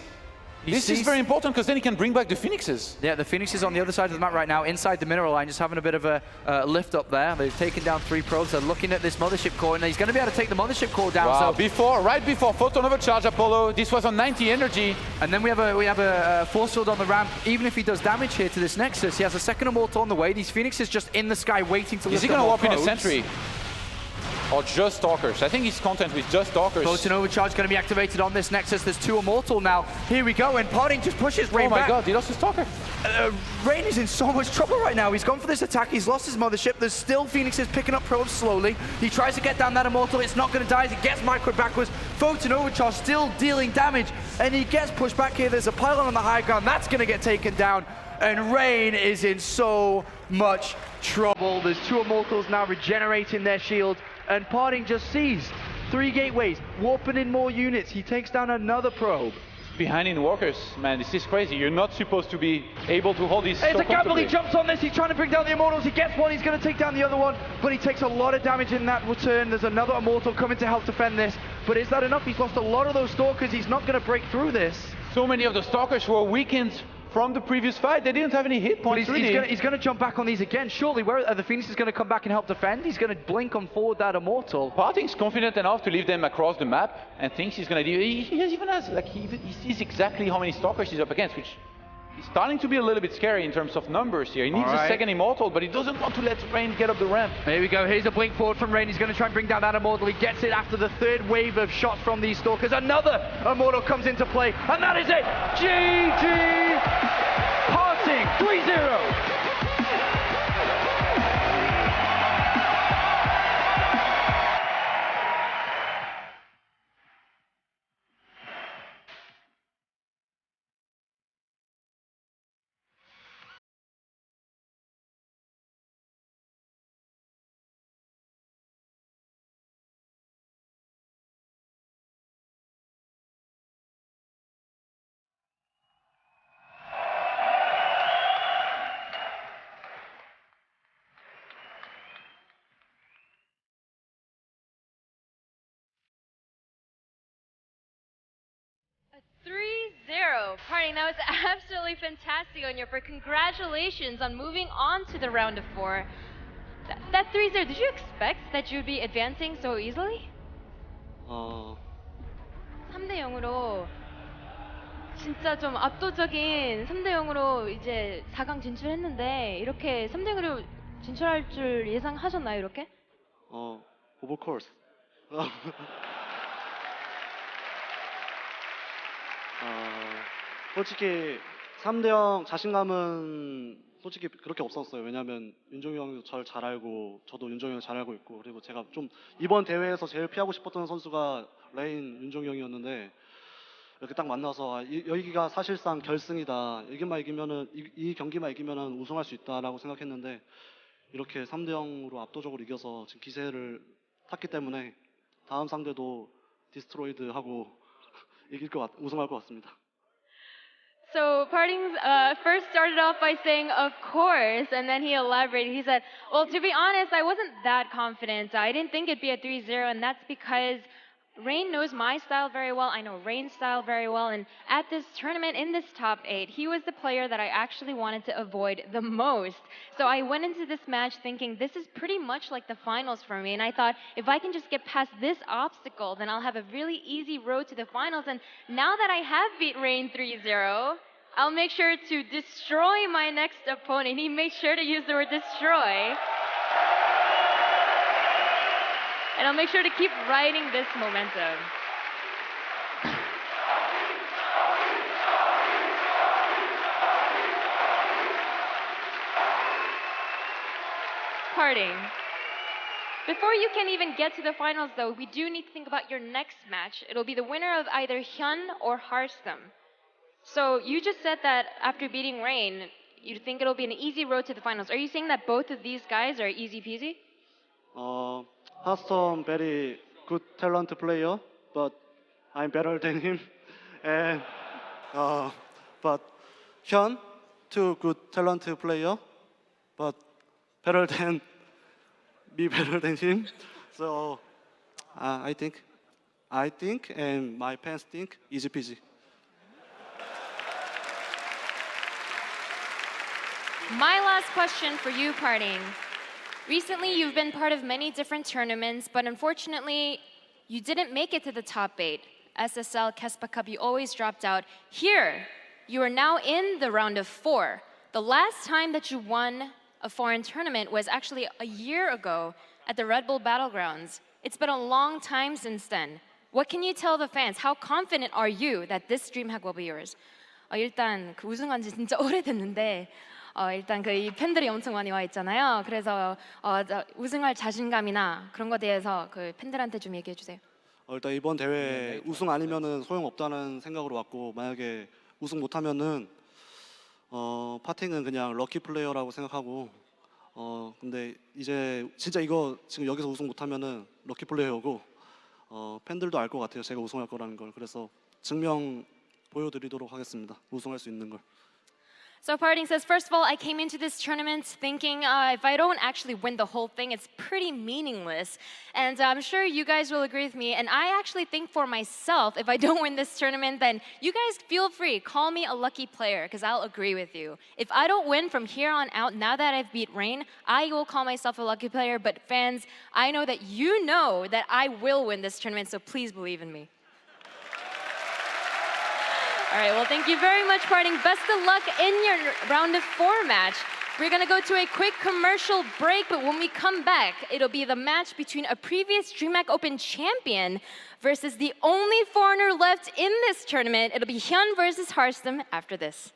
Speaker 3: This is very important because then he can bring back the Phoenixes.
Speaker 4: Yeah, the Phoenix is on the other side of the map right now, inside the mineral line, just having a bit of a lift up there. They've taken down 3 probes. They're looking at this Mothership core, and he's going to be able to take the Mothership core down.
Speaker 3: Wow,
Speaker 4: so
Speaker 3: right before Photon Overcharge Apollo, this was on 90 energy.
Speaker 4: And then we have a force field on the ramp. Even if he does damage here to this Nexus, he has a second Immortal on the way. These Phoenixes just in the sky waiting to lift up.
Speaker 3: Is he going to
Speaker 4: more
Speaker 3: warp in a
Speaker 4: probes.
Speaker 3: Sentry? Or just Stalkers? I think he's content with just Stalkers.
Speaker 4: Photon Overcharge going to be activated on this Nexus. There's 2 Immortal now. Here we go, and PartinG just pushes Rain back.
Speaker 3: Oh my god, he lost his Stalker.
Speaker 4: Rain is in so much trouble right now. He's gone for this attack. He's lost his Mothership. There's still Phoenixes picking up probes slowly. He tries to get down that Immortal. It's not going to die as he gets microed backwards. Photon Overcharge still dealing damage, and he gets pushed back here. There's a Pylon on the high ground. That's going to get taken down. And Rain is in so much trouble. There's 2 Immortals now regenerating their shield. And PartinG just sees 3 gateways, warping in more units. He takes down another probe.
Speaker 3: Behind in Walkers, man, this is crazy. You're not supposed to be able to hold these.
Speaker 4: It's a gamble. He jumps on this. He's trying to bring down the Immortals. He gets one. He's going to take down the other one. But he takes a lot of damage in that return. There's another Immortal coming to help defend this. But is that enough? He's lost a lot of those Stalkers. He's not going to break through this.
Speaker 3: So many of the Stalkers were weakened from the previous fight. They didn't have any hit points.
Speaker 4: But he's going to jump back on these again. Surely, where are the Phoenix is going to come back and help defend? He's going to blink on forward that Immortal.
Speaker 3: PartinG's confident enough to leave them across the map and thinks he's going to do. He even has like he sees exactly how many Stalkers he's up against, which is starting to be a little bit scary in terms of numbers here. He needs a second Immortal, but he doesn't want to let Rain get up the ramp.
Speaker 4: Here we go. Here's a blink forward from Rain. He's going to try and bring down that Immortal. He gets it after the 3rd wave of shots from these Stalkers. Another Immortal comes into play, and that is it. GG. PartinG 3-0.
Speaker 5: PartinG, that was absolutely fantastic on your part. Congratulations on moving on to the round of 4. That 3-0, did you expect that you'd be advancing so easily? 3-0로 진짜 좀 압도적인 3-0으로 이제 4강 진출했는데 이렇게 3-0으로 진출할 줄 예상하셨나요, 이렇게?
Speaker 10: Of course. 솔직히 3대0 자신감은 솔직히 그렇게 없었어요. 왜냐면 윤종이 형도 저를 잘 알고 저도 윤종이 형을 잘 알고 있고, 그리고 제가 좀 이번 대회에서 제일 피하고 싶었던 선수가 레인 윤종이 형이었는데 이렇게 딱 만나서 여기가 사실상 결승이다. 이 경기만 이기면은 우승할 수 있다라고 생각했는데 이렇게 3대0으로 압도적으로 이겨서 지금 기세를 탔기 때문에 다음 상대도 디스트로이드 하고 우승할 것 같습니다.
Speaker 5: So PartinG first started off by saying, of course, and then he elaborated. He said, well, to be honest, I wasn't that confident. I didn't think it'd be a 3-0, and that's because Rain knows my style very well. I know Rain's style very well, and at this tournament, in this top 8, he was the player that I actually wanted to avoid the most. So I went into this match thinking, this is pretty much like the finals for me, and I thought, if I can just get past this obstacle, then I'll have a really easy road to the finals, and now that I have beat Rain 3-0, I'll make sure to destroy my next opponent. He made sure to use the word destroy. And I'll make sure to keep riding this momentum. Parting. Before you can even get to the finals, though, we do need to think about your next match. It'll be the winner of either Hyun or Harstam. So you just said that after beating Rain, you think it'll be an easy road to the finals. Are you saying that both of these guys are easy peasy?
Speaker 10: Haston very good talent player, but I'm better than him. And but Hyun too good talent player, but better than him. So I think, and my fans think easy peasy.
Speaker 5: My last question for you, Parting. Recently, you've been part of many different tournaments, but unfortunately, you didn't make it to the top 8. SSL, Kespa Cup, you always dropped out. Here, you are now in the round of 4. The last time that you won a foreign tournament was actually a year ago at the Red Bull Battlegrounds. It's been a long time since then. What can you tell the fans? How confident are you that this DreamHack will be yours? 일단 그 우승한 지 진짜 오래됐는데 일단 이 팬들이 엄청 많이 와 있잖아요. 그래서 우승할 자신감이나 그런 거에 대해서 그 팬들한테 좀 얘기해 주세요.
Speaker 10: 일단 이번 대회 우승 아니면은 소용없다는 생각으로 왔고, 만약에 우승 못하면은 파팅은 그냥 럭키 플레이어라고 생각하고, 근데 이제 진짜 이거 지금 여기서 우승 못하면은 럭키 플레이어고, 팬들도 알 것 같아요, 제가 우승할 거라는 걸. 그래서 증명 보여드리도록 하겠습니다, 우승할 수 있는 걸.
Speaker 5: So Parting says, first of all, I came into this tournament thinking if I don't actually win the whole thing, it's pretty meaningless. And I'm sure you guys will agree with me. And I actually think for myself, if I don't win this tournament, then you guys feel free. Call me a lucky player, because I'll agree with you. If I don't win from here on out, now that I've beat Rain, I will call myself a lucky player. But fans, I know that you know that I will win this tournament, so please believe in me. All right, well, thank you very much, Parting. Best of luck in your round of 4 match. We're going to go to a quick commercial break, but when we come back, it'll be the match between a previous DreamHack Open champion versus the only foreigner left in this tournament. It'll be Hyun versus Harstam after this.